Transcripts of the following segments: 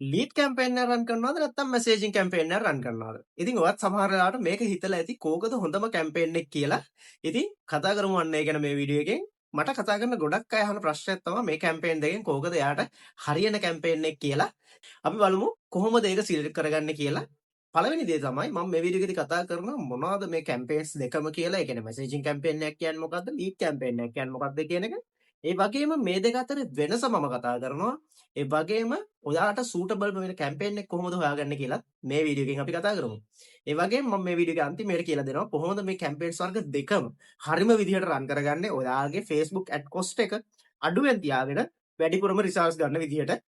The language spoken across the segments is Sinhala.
ලීඩ් කැම්පේන් එක රන් කරනවද නැත්නම් මැසේජින් කැම්පේන් එක රන් කරනවද? ඉතින් ඔයත් සමහර වෙලාවට මේක හිතලා ඇති කෝකද හොඳම කැම්පේන් එක කියලා. ඉතින් කතා කරමු අන්න ඒ ගැන මේ වීඩියෝ එකෙන්. මට කතා කරන ගොඩක් අය අහන ප්‍රශ්නයක් තමයි මේ කැම්පේන් දෙකෙන් කෝකද එයාට හරියන කැම්පේන් එක කියලා. අපි බලමු කොහොමද ඒක සිලෙක්ට් කරගන්නේ කියලා. පළවෙනි දේ තමයි මම මේ වීඩියෝ එකේදී කතා කරන මොනවද මේ කැම්පේන්ස් දෙකම කියලා. ඒ කියන්නේ මැසේජින් කැම්පේන් එකක් කියන්නේ මොකද්ද? ලීඩ් කැම්පේන් එකක් කියන්නේ මොකක්ද කියන එක. ඒ වගේම මේ දෙක අතර වෙනස මම කතා කරනවා. ඒ වගේම ඔයාට සූටබල් වෙන කැම්පේන් එක කොහොමද හොයාගන්නේ කියලා මේ වීඩියෝ එකෙන් අපි කතා කරමු. ඒ වගේම මම මේ වීඩියෝ එකේ අන්තිමේට කියලා දෙනවා කොහොමද මේ කැම්පේන්ස් වර්ග දෙකම හරිම විදිහට රන් කරගන්නේ ඔයාගේ Facebook ad cost එක අඩුවෙන් තියාගෙන වැඩිපුරම රිසල්ට්ස් ගන්න විදිහට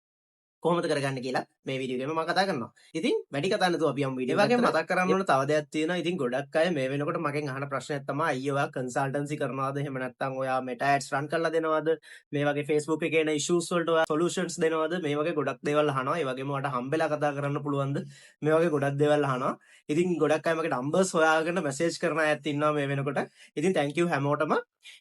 කොහොමද කරගන්නේ කියලා මේ වීඩියෝ එකේම මම කතා කරනවා. ඉතින් වැඩි කතා නැතුව අපි යමු වීඩියෝ එකට. ඒ වගේම මතක් කරන්න ඕන තව දෙයක් තියෙනවා. ඉතින් ගොඩක් අය මේ වෙනකොට මගෙන් අහන ප්‍රශ්නයක් තමයි අයියෝ ඔයා කන්සල්ටන්සි කරනවද? එහෙම නැත්නම් ඔයා මෙටා ඇඩ්ස් රන් කරලා දෙනවද? මේ වගේ Facebook එකේ එන ඉෂුස් වලට ඔයා සොලියුෂන්ස් දෙනවද? මේ වගේ ගොඩක් දේවල් අහනවා. ඒ වගේම ඔයාට හම්බෙලා කතා කරන්න පුළුවන්ද? මේ වගේ ගොඩක් දේවල් අහනවා. ඉතින් ගොඩක් අය මගේ නම්බර්ස් හොයාගෙන මැසේජ් කරන අයත් ඉන්නවා මේ වෙනකොට. ඉතින් thank you හැමෝටම.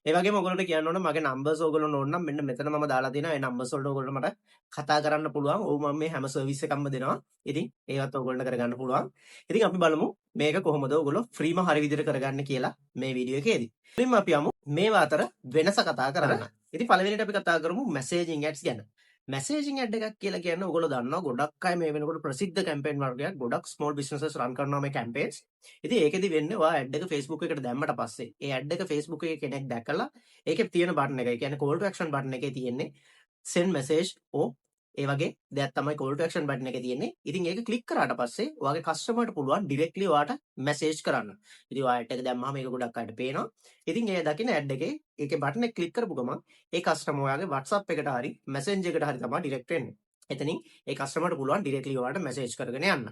ඒ වගේම ඔයගොල්ලන්ට කියන්න ඕන මගේ නම්බර්ස් ඔයගොල්ලෝ ඕන නම් මෙන්න මෙතන මම දාලා තියෙනවා. ඒ නම්බර්ස් වලට ඔයගොල්ලෝ මට කතා කරන්න පුළුවන්. ඔව් මම මේ හැම සර්විස් එකක්ම දෙනවා. ඉතින් ඒවත් ඔයගොල්ලන්ට කරගන්න පුළුවන්. ඉතින් අපි බලමු මේක කොහොමද ඔයගොල්ලෝ ෆ්‍රීම හරි විදිහට කරගන්න කියලා මේ වීඩියෝ එකේදී. ඉතින් අපි යමු මේවා අතර වෙනස කතා කරන්න. ඉතින් පළවෙනිට අපි කතා කරමු මැසේජින් ඇඩ්ස් ගැන. මැසේජින් ඇඩ් එකක් කියලා කියන්නේ ඔයගොල්ලෝ දන්නවා ගොඩක් අය මේ වෙනකොට ප්‍රසිද්ධ කැම්පේන් වර්ගයක් ගොඩක් ස්මෝල් බිස්නසස් රන් කරනවා මේ කැම්පේන්ස්. ඉතින් ඒකෙදි වෙන්නේ ඔයා ඇඩ් එක Facebook එකට දැම්මට පස්සේ ඒ ඇඩ් එක Facebook එකේ කෙනෙක් දැකලා ඒකේ තියෙන බටන් එක, ඒ කියන්නේ call to action බටන් එකේ තියෙන්නේ send message or ඒ වගේ දෙයක් තමයි call to action button එකේ තියෙන්නේ. ඉතින් ඒක ක්ලික් කරාට පස්සේ ඔයාගේ කස්ටමර්ට පුළුවන් ඩිරෙක්ට්ලි ඔයාට මැසේජ් කරන්න. ඉතින් ඔයා ඇඩ් එක දැම්මම මේක ගොඩක් අයට පේනවා. ඉතින් ඒ දකින ඇඩ් එකේ ඒකේ බටන් එක ක්ලික් කරපු ගමන් ඒ කස්ටමර් ඔයාගේ WhatsApp එකට හරි Messenger එකට හරි තමයි ඩිරෙක්ට් වෙන්නේ. එතනින් ඒ කස්ටමර්ට පුළුවන් ඩිරෙක්ට්ලි ඔයාට මැසේජ් කරගෙන යන්න.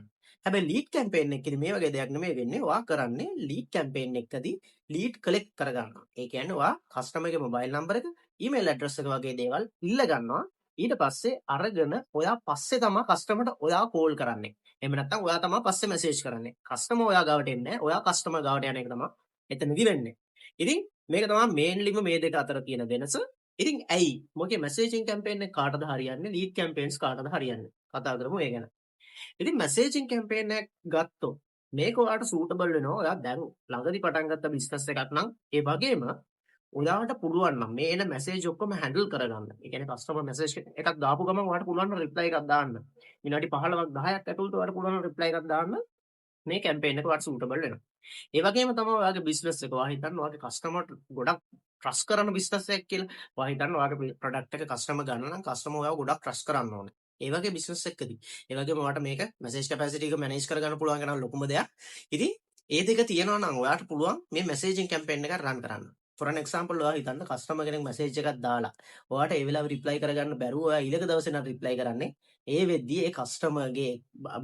හැබැයි ලීඩ් කැම්පේන් එකකදී මේ වගේ දෙයක් නෙමෙයි වෙන්නේ. ඔයා කරන්නේ ලීඩ් කැම්පේන් එකකදී ලීඩ් කලෙක්ට් කරගන්නවා. ඒ කියන්නේ ඔයා කස්ටමර්ගේ මොබයිල් නම්බර එක, ඊමේල් ඇඩ්‍රස් එක වගේ දේවල් ඉල්ල ගන්නවා. ඊට පස්සේ අරගෙන ඔයා පස්සේ තමයි කස්ටමර්ට ඔයා කෝල් කරන්නේ. එහෙම නැත්නම් ඔයා තමයි පස්සේ මැසේජ් කරන්නේ. කස්ටමර් ඔයා ගාවට එන්නේ නැහැ. ඔයා කස්ටමර් ගාවට යන එක තමයි එතනදි වෙන්නේ. ඉතින් මේක තමයි මේන්ලිම මේ දෙක අතර තියෙන වෙනස. ඉතින් ඇයි මොකේ මැසේජින් කැම්පේන් එක කාටද හරියන්නේ? ලීඩ් කැම්පේන්ස් කාටද හරියන්නේ? කතා කරමු ඒ ගැන. ඉතින් මැසේජින් කැම්පේන් එකක් ගත්තොත් මේක ඔයාට සූටබල් වෙනවා. ඔයා දැන් ළඟදි පටන් ගත්ත බිස්නස් එකක් නම් ඒ වගේම ඔයාට පුළුවන් නම් මේ එන මැසේජ් ඔක්කොම හැන්ඩල් කරගන්න. ඒ කියන්නේ කස්ටමර් මැසේජ් එකක් දාපු ගමන් ඔයාට පුළුවන් රිප්ලයි එකක් දාන්න. විනාඩි 15ක් 10ක් ඇතුළත ඔයාට පුළුවන් රිප්ලයි එකක් දාන්න. මේ කැම්පේන් එක ඔයාට සූටබල් වෙනවා. ඒ වගේම තමයි ඔයාගේ බිස්නස් එක. ඔයා හිතන්න ඔයාගේ කස්ටමර්ට ගොඩක් ට්‍රස්ට් කරන බිස්නස් එකක් කියලා. ඔයා හිතන්න ඔයාගේ ප්‍රොඩක්ට් එක කස්ටමර් ගන්න නම් කස්ටමර් ඔයාව ගොඩක් ට්‍රස්ට් කරන්න ඕනේ. ඒ වගේ බිස්නස් එකකදී. ඒ වගේම ඔයාට මේක මැසේජ් කැපැසිටි එක මැනේජ් කරගන්න පුළුවන් කෙනා ලොකුම දෙයක්. ඉතින් ඒ දෙක තියෙනවා නම් ඔයාට පුළුවන් මේ මැසේජින් කැම්පේන් එකක් රන් කරන්න. for an example ඔයා හිතන්න කස්ටමර් කෙනෙක් මැසේජ් එකක් දාලා ඔයාට ඒ වෙලාවේ රිප්ලයි කරගන්න බැරුව ඔයා ඊළඟ දවසේ නම් රිප්ලයි කරන්නේ. ඒ වෙද්දී ඒ කස්ටමර්ගේ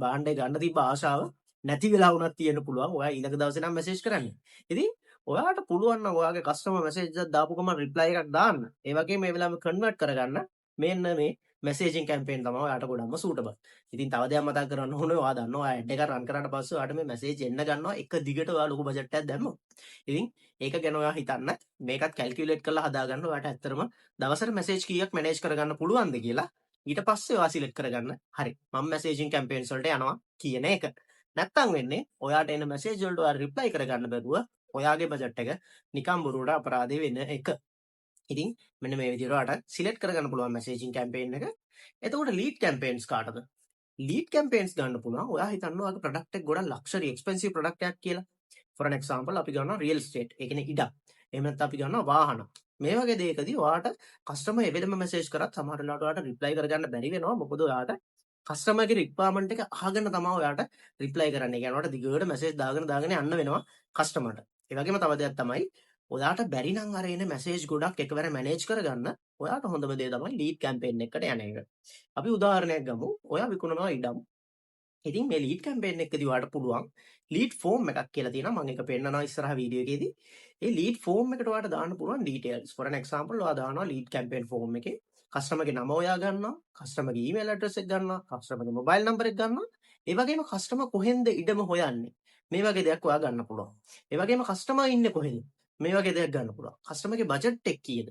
බාණ්ඩේ ගන්න තිබ්බ ආශාව නැති වෙලා වුණත් තියෙන්න පුළුවන්. ඔයා ඊළඟ දවසේ නම් මැසේජ් කරන්නේ. ඉතින් ඔයාට පුළුවන් නම් ඔයාගේ කස්ටමර් මැසේජ් එකක් දාපු ගමන් රිප්ලයි එකක් දාන්න. ඒ වගේම මේ වෙලාවෙම කන්වර්ට් කරගන්න මෙන්න මේ මැසේජින් කැම්පේන් තමයි ඔයාට ගොඩක්ම සූටබල්. ඉතින් තව දෙයක් මතක් කරගන්න ඕනේ. ඔයා දන්නවා ඔයා ඇඩ් එක රන් කරාට පස්සේ ඔයාට මේ මැසේජ් එන්න ගන්නවා එක දිගට ඔයා ලොකු බජට් එකක් දැම්මොත්. ඉතින් ඒක ගැන ඔයා හිතන්න මේකත් කැල්කියුලේට් කරලා හදාගන්න ඔයාට ඇත්තටම දවසට මැසේජ් කීයක් මැනේජ් කරගන්න පුළුවන්ද කියලා ඊට පස්සේ ඔයා සිලෙක්ට් කරගන්න. හරි මම මැසේජින් කැම්පේන්ස් වලට යනවා කියන එක. නැත්තම් වෙන්නේ ඔයාට එන මැසේජ් වලට ඔයා රිප්ලයි කරගන්න බැරුව ඔයාගේ බජට් එක නිකම් බොරුවට අපරාධේ වෙන එක. ඉතින් මෙන්න මේ විදිහට ඔයාට සිලෙක්ට් කරගන්න පුළුවන් මැසේජින් කැම්පේන් එක. එතකොට ලීඩ් කැම්පේන්ස් කාටද? ලීඩ් කැම්පේන්ස් ගන්න පුළුවන්. ඔයා හිතන්න ඔයාගේ ප්‍රොඩක්ට් එක ගොඩක් ලක්ෂරි එක්ස්පෙන්සිව් ප්‍රොඩක්ට් එකක් කියලා. for an example අපි ගන්නවා රියල් ස්ටේට්. ඒ කියන්නේ ඉඩම්. එහෙම නැත්නම් අපි ගන්නවා වාහන. මේ වගේ දෙයකදී ඔයාට කස්ටමර් එවෙලම මැසේජ් කරත් සමහර වෙලාවට ඔයාට රිප්ලයි කරගන්න බැරි වෙනවා. මොකද ඔයාට කස්ටමර්ගේ රික්වයර්මන්ට් එක අහගෙන තමයි ඔයාට රිප්ලයි කරන්න. ඒ කියන්නේ ඔයාට දිගට මැසේජ් දාගෙන යන්න වෙනවා කස්ටමර්ට. ඒ වගේම තව දෙයක් තමයි ඔයාට බැරි නම් අර එන මැසේජ් ගොඩක් එකවර මැනේජ් කරගන්න ඔයාට හොඳම දේ තමයි ලීඩ් කැම්පේන් එකකට යන එක. අපි උදාහරණයක් ගමු. ඔයා විකුණනවා ඉඩම්. ඉතින් මේ ලීඩ් කැම්පේන් එකකදී ඔයාට පුළුවන් ලීඩ් ෆෝම් එකක් කියලා තියෙනවා. මම ඒක පෙන්නනවා ඉස්සරහ වීඩියෝ එකේදී. ඒ ලීඩ් ෆෝම් එකට ඔයාට දාන්න පුළුවන් ඩීටේල්ස්. for an example ඔයා දානවා ලීඩ් කැම්පේන් ෆෝම් එකේ කස්ටමර්ගේ නම ඔයා ගන්නවා, කස්ටමර්ගේ ඊමේල් ඇඩ්‍රස් එක ගන්නවා, කස්ටමර්ගේ මොබයිල් නම්බර් එක ගන්නවා. ඒ වගේම කස්ටමර් කොහෙන්ද ඉඩම හොයන්නේ? මේ වගේ දෙයක් ඔයා ගන්න පුළුවන්. ඒ වගේම කස්ටමර් ඉන්නේ කොහෙද? මේ වගේ දෙයක් ගන්න පුළුවන්. කස්ටමර්ගේ බජට් එක කීයද?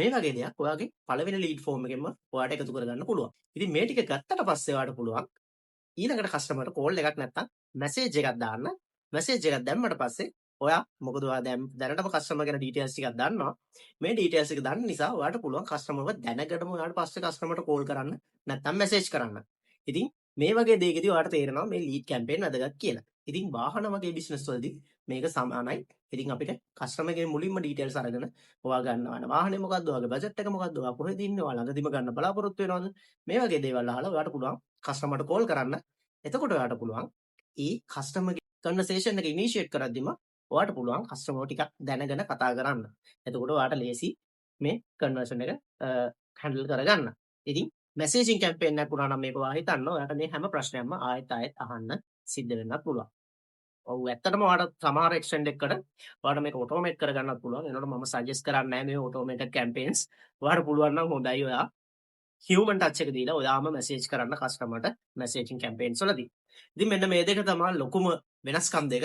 මේ වගේ දෙයක් ඔයාගේ පළවෙනි ලීඩ් ෆෝම් එකෙන්ම ඔයාට එකතු කරගන්න පුළුවන්. ඉතින් මේ ටික ගත්තට පස්සේ ඔයාට පුළුවන් ඊළඟට කස්ටමර්ට කෝල් එකක් නැත්තම් මැසේජ් එකක් දාන්න. මැසේජ් එකක් දැම්මට පස්සේ ඔයා මොකද ඔයා දැනටම කස්ටමර් ගැන ඩීටේල්ස් ටිකක් දන්නවා. මේ ඩීටේල්ස් එක දන්න නිසා ඔයාට පුළුවන් කස්ටමර්ව දැනගටම ඔයාට පස්සේ කස්ටමර්ට කෝල් කරන්න නැත්තම් මැසේජ් කරන්න. ඉතින් මේ වගේ දෙයකදී ඔයාට තේරෙනවා මේ ලීඩ් කැම්පේන් වැදගත් කියලා. ඉතින් වාහන වගේ බිස්නස් වලදී මේක සමානයි. ඉතින් අපිට කස්ටමර්ගේ මුලින්ම ඩීටේල්ස් අරගෙන ඔයා ගන්නවා. වාහනේ මොකද්ද? ඔයාගේ බජට් එක මොකද්ද? ඔයා කොහෙද ඉන්නේ? ඔයා ළඟදිම ගන්න බලාපොරොත්තු වෙනවද? මේ වගේ දේවල් අහලා ඔයාට පුළුවන් කස්ටමර්ට කෝල් කරන්න. එතකොට ඔයාට පුළුවන් ඒ කස්ටමර්ගේ කන්වර්සේෂන් එක ඉනිෂියේට් කරද්දිම ඔයාට පුළුවන් කස්ටමර් ටිකක් දැනගෙන කතා කරන්න. එතකොට ඔයාට ලේසි මේ කන්වර්ෂන් එක හැන්ඩල් කරගන්න. ඉතින් මැසේජින් කැම්පේන් එකක් වුණා නම් මේක ඔයා හිතන්න ඔයාට මේ හැම ප්‍රශ්නයක්ම ආයෙත් අහන්න සිද්ධ වෙන්නත් පුළුවන්. ඔව් ඇත්තටම ඔයාට සමහර එක්ස්ටෙන්ඩ් එකකට ඔයාට මේක ඔටෝමේට් කරගන්නත් පුළුවන්. ඒනකොට මම සජෙස්ට් කරන්නේ නැහැ මේ ඔටෝමේටඩ් කැම්පේන්ස්. ඔයාට පුළුවන් නම් හොඳයි ඔයා හියුමන් ටච් එක දීලා ඔයාම මැසේජ් කරන්න කස්ටමර්ට මැසේජින් කැම්පේන්ස් වලදී. ඉතින් මෙන්න මේ දෙක තමයි ලොකුම වෙනස්කම් දෙක.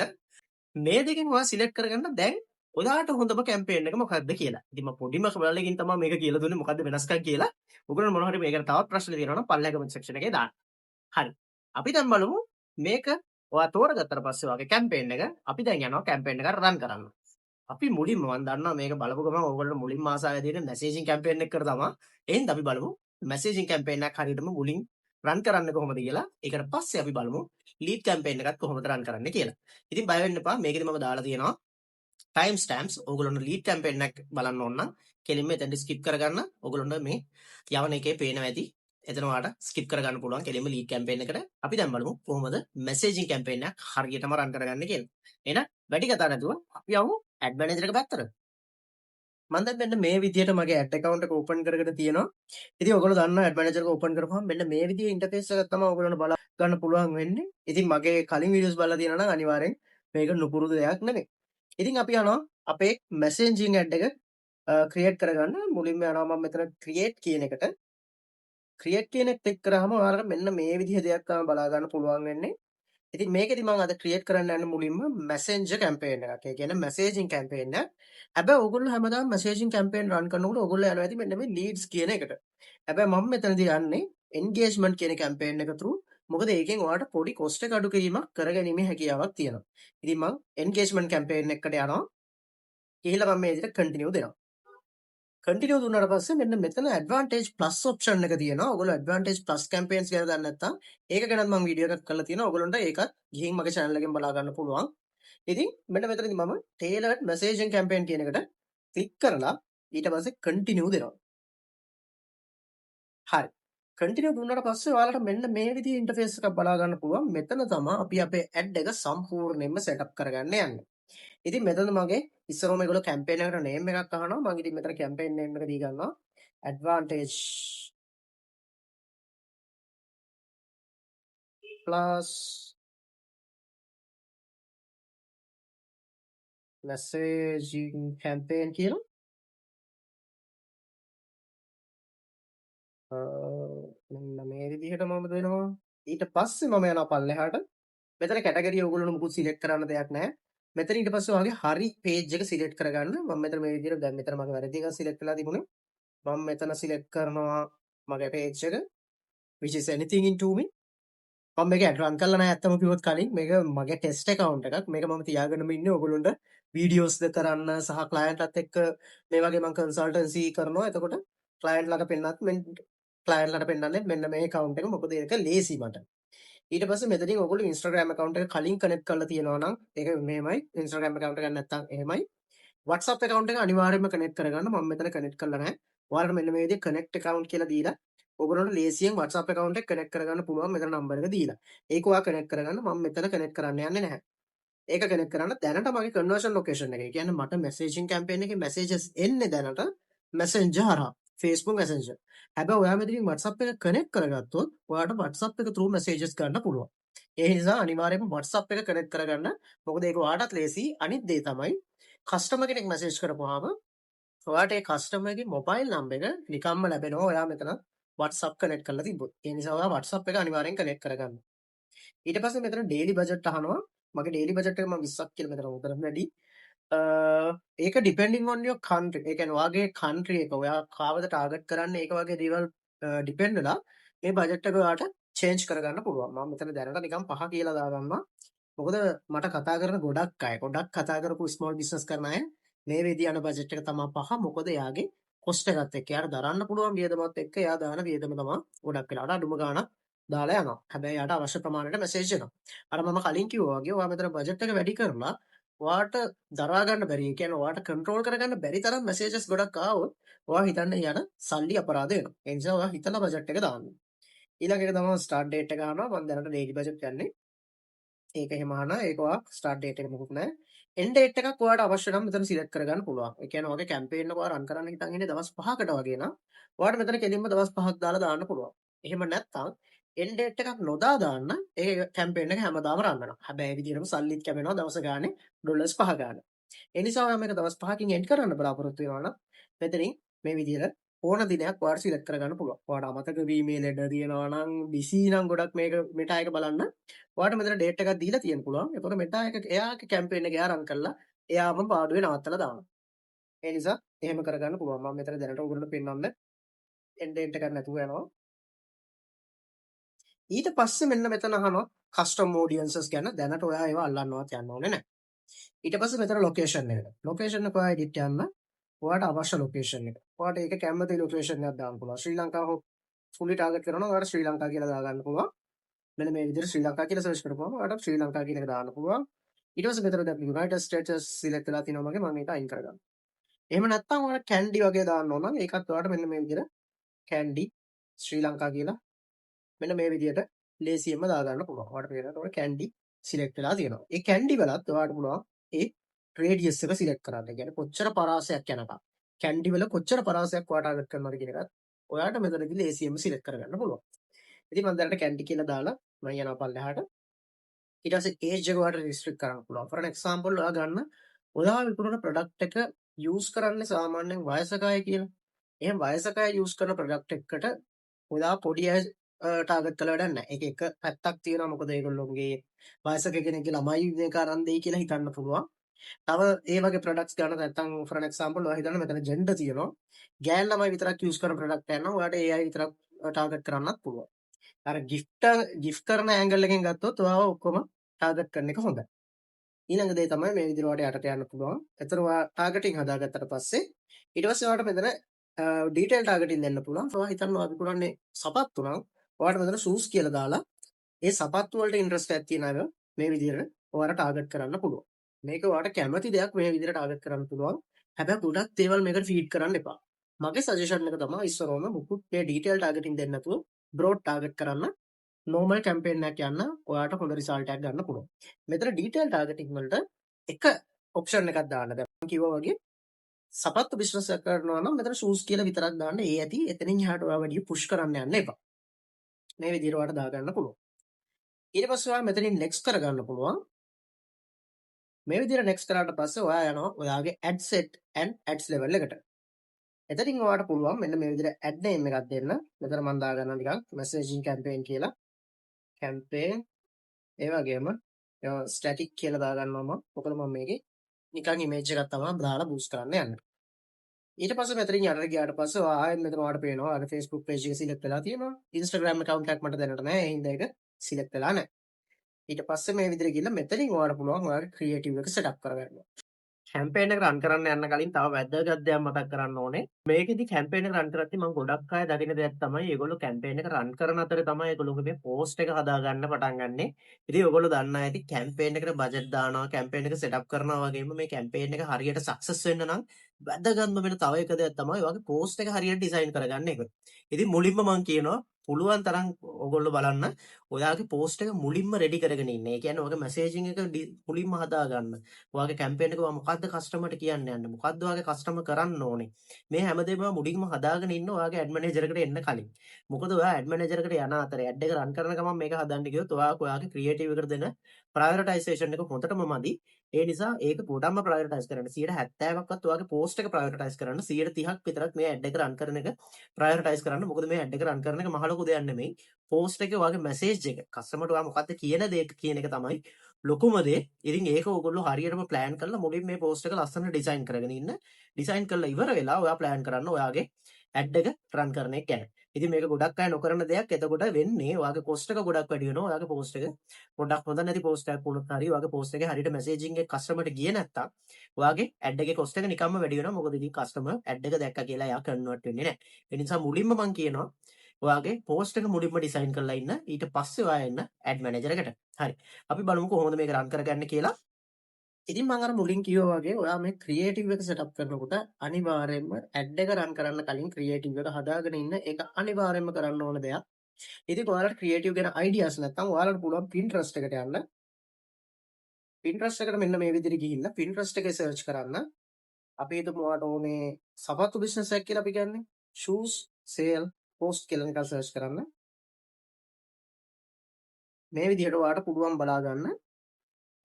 මේ දෙකෙන් ඔයා සිලෙක්ට් කරගන්න දැන් ඔයාට හොඳම කැම්පේන් එක මොකක්ද කියලා. ඉතින් මම පොඩිම බලලකින් තමයි මේක කියලා දුන්නේ මොකද්ද වෙනස්කම් කියලා. ඔයගොල්ලෝ මොනවා හරි මේකට තවත් ප්‍රශ්න තියෙනවා නම් පල්ලෙහා කමෙන්ට් සෙක්ෂන් එකේ දාන්න. හරි. අපි දැන් බලමු මේක ඔයා තෝරගත්තට පස්සේ ඔයාගේ කැම්පේන් එක අපි දැන් යනවා කැම්පේන් එක රන් කරන්න. අපි මුලින්ම මම දන්නවා මේක බලපු ගමන් ඔයගොල්ලෝ මුලින්ම ආසාව ඇදෙන්නේ මැසේජින් කැම්පේන් එක කර තමයි. එහෙනම් අපි බලමු මැසේජින් කැම්පේන් එකක් හරියටම මුලින් රන් කරන්න කොහොමද කියලා. ඒකට පස්සේ අපි බලමු ලීඩ් කැම්පේන් එකත් කොහොමද රන් කරන්න කියලා. ඉතින් බය වෙන්න එපා. මේකෙදි මම දාලා තියෙනවා ටයිම් ස්ටැම්ප්ස්. ඕගොල්ලොන්ට ලීඩ් කැම්පේන් එකක් බලන්න ඕන නම් කෙලින්ම එතනට ස්කිප් කරගන්න. ඕගොල්ලොන්ට මේ යවන එකේ පේනවා ඇති. එතන ඔයාලට ස්කිප් කරගන්න පුළුවන් කෙලින්ම ලීඩ් කැම්පේන් එකට. අපි දැන් බලමු කොහොමද මැසේජින් කැම්පේන් එකක් හරියටම රන් කරගන්නේ කියලා. එහෙනම් වැඩි කතා නැතුව අපි යමු ඇඩ් මැනේජර් එක පැත්තට. මම දැන් මෙන්න මේ විදිහට මගේ ඇඩ් account එක open කරගෙන තියෙනවා. ඉතින් ඔයගොල්ලෝ දන්නවා ඇඩ් මැනේජර් එක open කරපුවම මෙන්න මේ විදිහේ ඉන්ටර්ෆේස් එකක් තමයි ඔයගොල්ලන්ට බලා ගන්න පුළුවන් වෙන්නේ. ඉතින් මගේ කලින් වීඩියෝස් බලලා තියෙනවා නම් අනිවාර්යෙන් මේක නුපුරුදු දෙයක් නෙමෙයි. ඉතින් අපි යනවා අපේ messaging ad එක create කරගන්න. මුලින්ම යනවා මම මෙතන create කියන එකට. create කියන එක ක්ලික් කරාම ඔයාලට මෙන්න මේ විදිහ දෙයක් තමයි බලා ගන්න පුළුවන් වෙන්නේ. ඉතින් මේකෙදි මම අද ක්‍රියේට් කරන්න යන්නේ මුලින්ම මැසෙන්ජර් කැම්පේන් එකක්. ඒ කියන්නේ මැසේජින් කැම්පේන් එක. හැබැයි ඕගොල්ලෝ හැමදාම මැසේජින් කැම්පේන් රන් කරනකොට ඕගොල්ලෝ යනවා ඇති මෙන්න මේ ලීඩ්ස් කියන එකට. හැබැයි මම මෙතනදී යන්නේ එන්ගේජ්මන්ට් කියන කැම්පේන් එක through. මොකද ඒකෙන් ඔයාලට පොඩි කොස්ට් එක අඩු කිරීමක් කරගැනීමේ හැකියාවක් තියෙනවා. ඉතින් මම එන්ගේජ්මන්ට් කැම්පේන් එකකට යනවා. ගිහිල්ලා මම මේ විදිහට කන්ටිනියු දෙනවා. කන්ටිනියු දුන්නාට පස්සේ මෙන්න මෙතන ඇඩ්වාන්ටේජ් ප්ලස් ඔප්ෂන් එක තියෙනවා. ඔයගොල්ලෝ ඇඩ්වාන්ටේජ් ප්ලස් කැම්පේන්ස් ගැන දන්නේ නැත්නම් ඒක ගැනත් මම වීඩියෝ එකක් කරලා තියෙනවා. ඔයගොල්ලන්ට ඒකත් ගිහින් මගේ channel එකෙන් බලා ගන්න පුළුවන්. ඉතින් මෙන්න මෙතනදී මම tailored messaging campaign කියන එකට ක්ලික් කරලා ඊට පස්සේ කන්ටිනියු දෙනවා. හරි. කන්ටිනියු දුන්නාට පස්සේ ඔයාලට මෙන්න මේ විදිහේ ඉන්ටර්ෆේස් එකක් බලා ගන්න පුළුවන්. මෙතන තමයි අපි අපේ ඇඩ් එක සම්පූර්ණයෙන්ම සෙටප් කරගන්න යන්නේ. ඉතින් මෙතන මගේ ඉස්සරම මේගොල්ලෝ කැම්පේන් එකට නේම් එකක් අහනවා. මම ඉතින් මෙතන කැම්පේන් නේම් එක දී ගන්නවා. advantage plus messaging campaign කියලා මෙන්න මේ විදිහට මම දෙනවා. ඊට පස්සේ මම යනවා පල්ලෙහාට. මෙතන කැටගරිය ඔයගොල්ලෝ මුකුත් සිලෙක්ට් කරන්න දෙයක් නැහැ. මෙතන ඊට පස්සේ ඔයාගේ හරි පේජ් එක සිලෙක්ට් කරගන්න. මම මෙතන මේ විදිහට දැන් මෙතන මගේ වැරදි එකක් සිලෙක්ට් වෙලා තිබුණේ. මම මෙතන සිලෙක්ට් කරනවා මගේ පේජ් එක which is anything into me. මම මේක ඇඩ් රන් කරලා නැහැ අත්තම කිව්වොත් කලින් මේක මගේ ටෙස්ට් account එකක්. මේක මම තියාගෙනම ඉන්නේ ඔයගොල්ලන්ට වීඩියෝස් ද කරන්න සහ ක්ලයන්ට්ලත් එක්ක මේ වගේ මම කන්සල්ටන්සි කරනවා. එතකොට ක්ලයන්ට්ලට පෙන්නත් ක්ලයන්ට්ලට පෙන්නන්නේ මෙන්න මේ account එක. මොකද ඒක ලේසි මට. ඊට පස්සේ මෙතනින් ඔයගොල්ලෝ Instagram account එක කලින් connect කරලා තියෙනවා නම් ඒක මෙහෙමයි. Instagram account එක නැත්තම් එහෙමයි. WhatsApp account එක අනිවාර්යයෙන්ම connect කරගන්න. මම මෙතන connect කරලා නැහැ. ඔයාලට මෙන්න මේ විදිහේ connect account කියලා දීලා ඔයගොල්ලන්ට ලේසියෙන් WhatsApp account එක connect කරගන්න පුළුවන් මෙතන number එක දීලා. ඒක ඔයා connect කරගන්න. මම මෙතන connect කරන්න යන්නේ නැහැ. ඒක connect කරන්න දැනට මගේ conversion location එක. ඒ කියන්නේ මට messaging campaign එකේ messages එන්නේ දැනට messenger හරහා. Facebook messenger. හැබැයි ඔයා මෙතනින් WhatsApp එක connect කරගත්තොත් ඔයාට WhatsApp එක through messages ගන්න පුළුවන්. ඒ නිසා අනිවාර්යයෙන්ම WhatsApp එක connect කරගන්න. මොකද ඒක ඔයාටත් ලේසි. අනිත් දේ තමයි customer කෙනෙක් message කරපුවාම ඔයාට ඒ customer ගේ mobile number එක නිකම්ම ලැබෙනවා. ඔයා මෙතන WhatsApp connect කරලා තිබ්බොත්. ඒ නිසා ඔයා WhatsApp එක අනිවාර්යෙන් connect කරගන්න. ඊට පස්සේ මෙතන daily budget අහනවා. මගේ daily budget එක මම 20ක් කියලා මෙතන උතරම් වැඩි. ඒක ඩිපෙන්ඩින් ඔන් යෝර් කන්ට්‍රි. ඒ කියන්නේ ඔයාගේ කන්ට්‍රි එක ඔයා කාවද ටාගට් කරන්නේ ඒක වගේ දේවල් ඩිපෙන්ඩ් වෙලා මේ බජට් එක ඔයාට චේන්ජ් කරගන්න පුළුවන්. මම මෙතන දැනට නිකන් 5 කියලා දාගන්නවා. මොකද මට කතා කරන ගොඩක් කතා කරපු ස්මෝල් බිස්නස් කරන අය මේ විදිහ යන බජට් එක තමයි 5. මොකද එයාගේ කොස්ට් එකත් එක්ක එයාට දරන්න පුළුවන් වියදමත් එක්ක එයා දාන වියදම තමයි ගොඩක් වෙලාවට අඩුම ගාණක් දාලා යනවා. හැබැයි එයාට අවශ්‍ය ප්‍රමාණයට මැසේජ් එනවා. අර මම කලින් කිව්වා වගේ ඔයා මෙතන බජට් එක වැඩි කරලා ඔයාට දරා ගන්න බැරි. ඒ කියන්නේ ඔයාට කන්ට්‍රෝල් කරගන්න බැරි තරම් මැසේජස් ගොඩක් ආවොත් ඔයා හිතන්නේ යන සල්ලි අපරාධ වෙනවා. ඒ නිසා ඔයා හිතලා බජට් එක දාන්න. ඊළඟ එක තමයි ස්ටාර්ට් ඩේට් එක ගන්නවා. මම දැනට ඩේලි බජට් යන්නේ. ඒක එහෙම අහනවා. ඒක ඔයා ස්ටාර්ට් ඩේට් එක මොකුත් නැහැ. එන්ඩ් ඩේට් එකක් ඔයාට අවශ්‍ය නම් මෙතන සිලෙක්ට් කරගන්න පුළුවන්. ඒ කියන්නේ ඔයාගේ කැම්පේන් එක ඔයා රන් කරන්න හිතන් ඉන්නේ දවස් 5කට වගේ නම් ඔයාට මෙතන කෙලින්ම දවස් 5ක් දාලා දාන්න පුළුවන්. එහෙම නැත්නම් එන්ඩ් ඩේට් එකක් නොදා දාන්න ඒ කැම්පේන් එක හැමදාම රන් වෙනවා. හැබැයි ඒ විදිහටම සල්ලිත් කැපෙනවා දවස ගානේ ඩොලර්ස් 5 ගානේ. ඒ නිසා ඔයා මේක දවස් 5කින් එන්ඩ් කරන්න බලාපොරොත්තු වෙනවා නම් මෙතනින් මේ විදිහට ඕන දිනයක් ඔයාට සිලෙක්ට් කරගන්න පුළුවන්. ඔයාට අමතක වීමේ ලෙඩ තියෙනවා නම් බිසි නම් ගොඩක් මේක මෙටා එක බලන්න ඔයාට මෙතන ඩේට් එකක් දීලා තියෙන්න පුළුවන්. එතකොට මෙටා එක එයාගේ කැම්පේන් එක එයා රන් කරලා එයාම පාඩුවේ නවත්තලා දානවා. ඒ නිසා එහෙම කරගන්න පුළුවන්. මම මෙතන දැනට ඔයගොල්ලන්ට පෙන්වන්න එන්ඩ් ඩේට් එකක් නැතුව යනවා. ඊට පස්සේ මෙන්න මෙතන අහනවා කස්ටම් ඔඩියන්සස් ගැන. දැනට ඔයා ඒවා අල්ලන්නවත් යන්න ඕනේ නැහැ. ඊට පස්සේ මෙතන ලොකේෂන් එක. ලොකේෂන් එක ඔයා එඩිට් යන්න. ඔයාට අවශ්‍ය ලොකේෂන් එක. ඔයාට ඒක කැමති ලොකේෂන් එකක් දාන්න පුළුවන්. ශ්‍රී ලංකාව ෆුලි ටාගට් කරනවා. ඔයාට ශ්‍රී ලංකා කියලා දාගන්න පුළුවන්. මෙන්න මේ විදිහට ශ්‍රී ලංකා කියලා සර්ච් කරපුවම ඔයාට ශ්‍රී ලංකා කියන එක දාන්න පුළුවන්. ඊට පස්සේ මෙතන දැන් යුනයිටඩ් ස්ටේට්ස් සිලෙක්ට් වෙලා තියෙනවා මගේ මම ඒක අයින් කරගන්නවා. එහෙම නැත්නම් ඔයාලා කැන්ඩි වගේ දාන්න ඕන නම් ඒකත් ඔයාලට මෙන්න මේ විදිහට කැන්ඩි ශ්‍රී ලංකා කියලා මෙන්න මේ විදිහට ලේසියෙන්ම දාගන්න පුළුවන්. ඔයාලට පේනවා කැන්ඩි සිලෙක්ට් වෙලා තියෙනවා. ඒ කැන්ඩි වලත් ඔයාලට පුළුවන් ඒ රේඩියස් එක සිලෙක්ට් කරන්න. ඒ කියන්නේ කොච්චර පරාසයක් යනකම් කැන්ඩි වල කොච්චර පරාසයක් ඔයාට ටාගට් කරනවද කියන එකත් ඔයාට මෙතනදී ලේසියෙන්ම සිලෙක්ට් කරගන්න පුළුවන්. ඉතින් මම දැනට කැන්ඩි කියලා දාලා මම යනවා පල්ලෙහාට. ඊට පස්සේ ඒජ් එක ඔයාලට රිස්ට්‍රික්ට් කරන්න පුළුවන්. for an example ඔයා ගන්න ඔයා විකුණන ප්‍රොඩක්ට් එක යූස් කරන්නේ සාමාන්‍යයෙන් වයසක අය කියලා. එහෙනම් වයසක අය යූස් කරන ප්‍රොඩක්ට් එකකට ඔයා පොඩි අය ටාගට් කළා වැඩක් නැහැ. ඒක එක පැත්තක් තියෙනවා. මොකද ඒගොල්ලෝගේ වයසක කෙනෙක්ගේ ළමයි මේක අරන් දෙයි කියලා හිතන්න පුළුවන්. තව ඒ වගේ ප්‍රොඩක්ට්ස් ගන්න නැත්නම් for an example ඔයා හිතන්න මෙතන ජෙන්ඩර් තියෙනවා. ගෑන් ළමයි විතරක් යූස් කරන ප්‍රොඩක්ට් එකක් නම් ඔයාට ඒ අය විතරක් ටාගට් කරන්නත් පුළුවන්. අර ගිෆ්ට් කරන ඇන්ගල් එකෙන් ගත්තොත් ඔයාව ඔක්කොම ටාගට් කරන එක හොඳයි. ඊළඟ දේ තමයි මේ විදිහට ඔයාලට යටට යන්න පුළුවන්. එතන ඔයා ටාගටින් හදාගත්තට පස්සේ ඊට පස්සේ ඔයාලට මෙතන ඩීටේල් ටාගටින් දෙන්න පුළුවන්. ඔයා හිතන්න ඔයා විකුණන්නේ සපත්තු නම් ඔයාලට මෙතන ෂූස් කියලා දාලා ඒ සපත්තු වලට ඉන්ට්‍රස්ට් එකක් තියෙන අය මේ විදිහට ඔයාලට ටාගට් කරන්න පුළුවන්. මේක ඔයාලට කැමති දෙයක් මේ විදිහට ටාගට් කරන්න පුළුවන්. හැබැයි ගොඩක් දේවල් මේකට ෆීඩ් කරන්න එපා. මගේ සජෙෂන් එක තමයි ඉස්සරවම මුකුත් මේ ඩීටේල් ටාගටින් දෙන්න නැතුව බ්‍රෝඩ් ටාගට් කරන්න නෝමල් කැම්පේන් එකක් යන්න ඔයාට හොඳ රිසල්ට් එකක් ගන්න පුළුවන්. මෙතන ඩීටේල් ටාගටින් වලට එක ඔප්ෂන් එකක් දාන්න. දැන් මම කිව්වා වගේ සපත්තු බිස්නස් එකක් කරනවා නම් මෙතන ෂූස් කියලා විතරක් දාන්න. ඒ ඇති එතනින් එහාට ඔයා වැඩි පුෂ් කරන්න යන්න එපා. මේ විදිහට ඔයාට දාගන්න පුළුවන්. ඊට පස්සේ ඔයා මෙතනින් නෙක්ස්ට් කරගන්න පුළුවන්. මේ විදිහට නෙක්ස්ට් කරාට පස්සේ ඔයා යනවා ඔයාගේ ad set and ads level එකට. එතනින් ඔයාට පුළුවන් මෙන්න මේ විදිහට ad name එකක් දෙන්න. මෙතන මම දාගන්නවා නිකන් messaging campaign කියලා. campaign ඒ වගේම ස්ටැටික් කියලා දාගන්නවා මම. මොකද මම මේකේ නිකන් ඉමේජ් එකක් තමයි දාලා බූස්ට් කරන්න යන්නේ. ඊට පස්සේ මෙතනින් යටට ගියාට පස්සේ ආයෙත් මෙතන ඔයාලට පේනවා ඔයාගේ Facebook page එක සිලෙක්ට් වෙලා තියෙනවා. Instagram account එකක් මට දැනට නැහැ. ඒ හින්දා ඒක සිලෙක්ට් වෙලා නැහැ. ඊට පස්සේ මේ විදිහට ගිහලා මෙතනින් ඔයාලට පුළුවන් ඔයාගේ ක්‍රියේටිව් එක සෙටප් කරගන්න. කැම්පේන් එක රන් කරන්න යන්න කලින් තව වැදගත් දෙයක් මතක් කරන්න ඕනේ. මේකෙදි කැම්පේන් එක රන් කරද්දි මම ගොඩක් අය දකින දෙයක් තමයි ඒගොල්ලෝ කැම්පේන් එක රන් කරන අතරේ තමයි ඒගොල්ලෝගේ මේ පෝස්ට් එක හදාගන්න පටන් ගන්නෙ. ඉතින් ඔයගොල්ලෝ දන්නා ඇති කැම්පේන් එකට බජට් දානවා, කැම්පේන් එක සෙටප් කරනවා වගේම මේ කැම්පේන් එක හරියට සක්සස් වෙන්න නම් වැදගත්ම වෙන තව එක දෙයක් තමයි ඔයගේ පෝස්ට් එක හරියට ඩිසයින් කරගන්න එක. ඉතින් මුලින්ම මම කියනවා පුළුවන් තරම් ඔයගොල්ලෝ බලන්න ඔයාගේ පෝස්ට් එක මුලින්ම රෙඩි කරගෙන ඉන්න. ඒ කියන්නේ ඔයගේ මැසේජින් එක මුලින්ම හදාගන්න. ඔයාගේ කැම්පේන් එක මොකද්ද කස්ටමර්ට කියන්න යන්නේ? මොකද්ද ඔයාගේ කස්ටමර් කරන්න ඕනේ? මේ හැමදේම මුලින්ම හදාගෙන ඉන්න ඔයාගේ ඇඩ් මැනේජර් එකට එන්න කලින්. මොකද ඔයා ඇඩ් මැනේජර් එකට යන අතරේ ඇඩ් එක රන් කරන ගමන් මේක හදන්න ගියොත් ඔයාගේ ක්‍රියේටිව් එකට දෙන ප්‍රයොරිටයිසේෂන් එක හොඳටම මදි. ඒ නිසා ඒක පොඩ්ඩක්ම ප්‍රයොරිටයිස් කරන්න. 70%ක්වත් ඔයාගේ පෝස්ට් එක ප්‍රයොරිටයිස් කරන්න. 30%ක් විතරක් මේ ඇඩ් එක රන් කරන එක ප්‍රයොරිටයිස් කරන්න. මොකද මේ ඇඩ් එක රන් කරන එක මහ ලොකු දෙයක් නෙමෙයි. පෝස්ට් එකේ ඔයාගේ මැසේජ් එක කස්ටමර්ට ඔයා මොකද්ද කියන දේ කියන එක තමයි ලොකුම දේ. ඉතින් ඒක ඕගොල්ලෝ හරියටම ප්ලෑන් කරලා මුලින් මේ පෝස්ට් එක ලස්සනට ඩිසයින් කරගෙන ඉන්න. ඩිසයින් කරලා ඉවර වෙලා ඔයා ප්ලෑන් කරන්න ඔයාගේ ඇඩ් එක රන් කරන එක ගැන. ඉතින් මේක ගොඩක් අය නොකරන දෙයක්. එතකොට වෙන්නේ ඔයාගේ පෝස්ට් එක ගොඩක් වැඩි වෙනවා. ඔයාගේ පෝස්ට් එක පොඩ්ඩක් හොඳ නැති පෝස්ට් එකක් වුණොත් හරි ඔයාගේ පෝස්ට් එකේ හරියට මැසේජින් එක කස්ටමර්ට ගියේ නැත්තම් ඔයාගේ ඇඩ් එකේ කොස්ට් එක නිකම්ම වැඩි වෙනවා. මොකද ඉතින් කස්ටමර් ඇඩ් එක දැක්කා කියලා එයා කන්වර්ට් වෙන්නේ නැහැ. ඒ නිසා මුලින්ම මම කියනවා ඔයාගේ පෝස්ට් එක මුලින්ම ඩිසයින් කරලා ඉන්න. ඊට පස්සේ ඔයා එන්න ඇඩ් මැනේජර් එකට. හරි. අපි බලමු කොහොමද මේක රන් කරගන්නේ කියලා. ඉතින් මම අර මුලින් කිව්වා වගේ ඔයා මේ ක්‍රියේටිව් එක සෙටප් කරනකොට අනිවාර්යයෙන්ම ඇඩ් එක රන් කරන්න කලින් ක්‍රියේටිව් එක හදාගෙන ඉන්න. ඒක අනිවාර්යයෙන්ම කරන්න ඕන දෙයක්. ඉතින් ඔයාලට ක්‍රියේටිව් ගැන අයිඩියාස් නැත්නම් ඔයාලට පුළුවන් Pinterest එකට යන්න. Pinterest එකට මෙන්න මේ විදිහට ගිහිල්ලා Pinterest එකේ සර්ච් කරන්න. අපි හිතමු ඔයාලට ඕනේ සපත්තු බිස්නස් එකක් කියලා අපි කියන්නේ. shoes sale post කියලා නිකන් සර්ච් කරන්න. මේ විදිහට ඔයාලට පුළුවන් බලා ගන්න.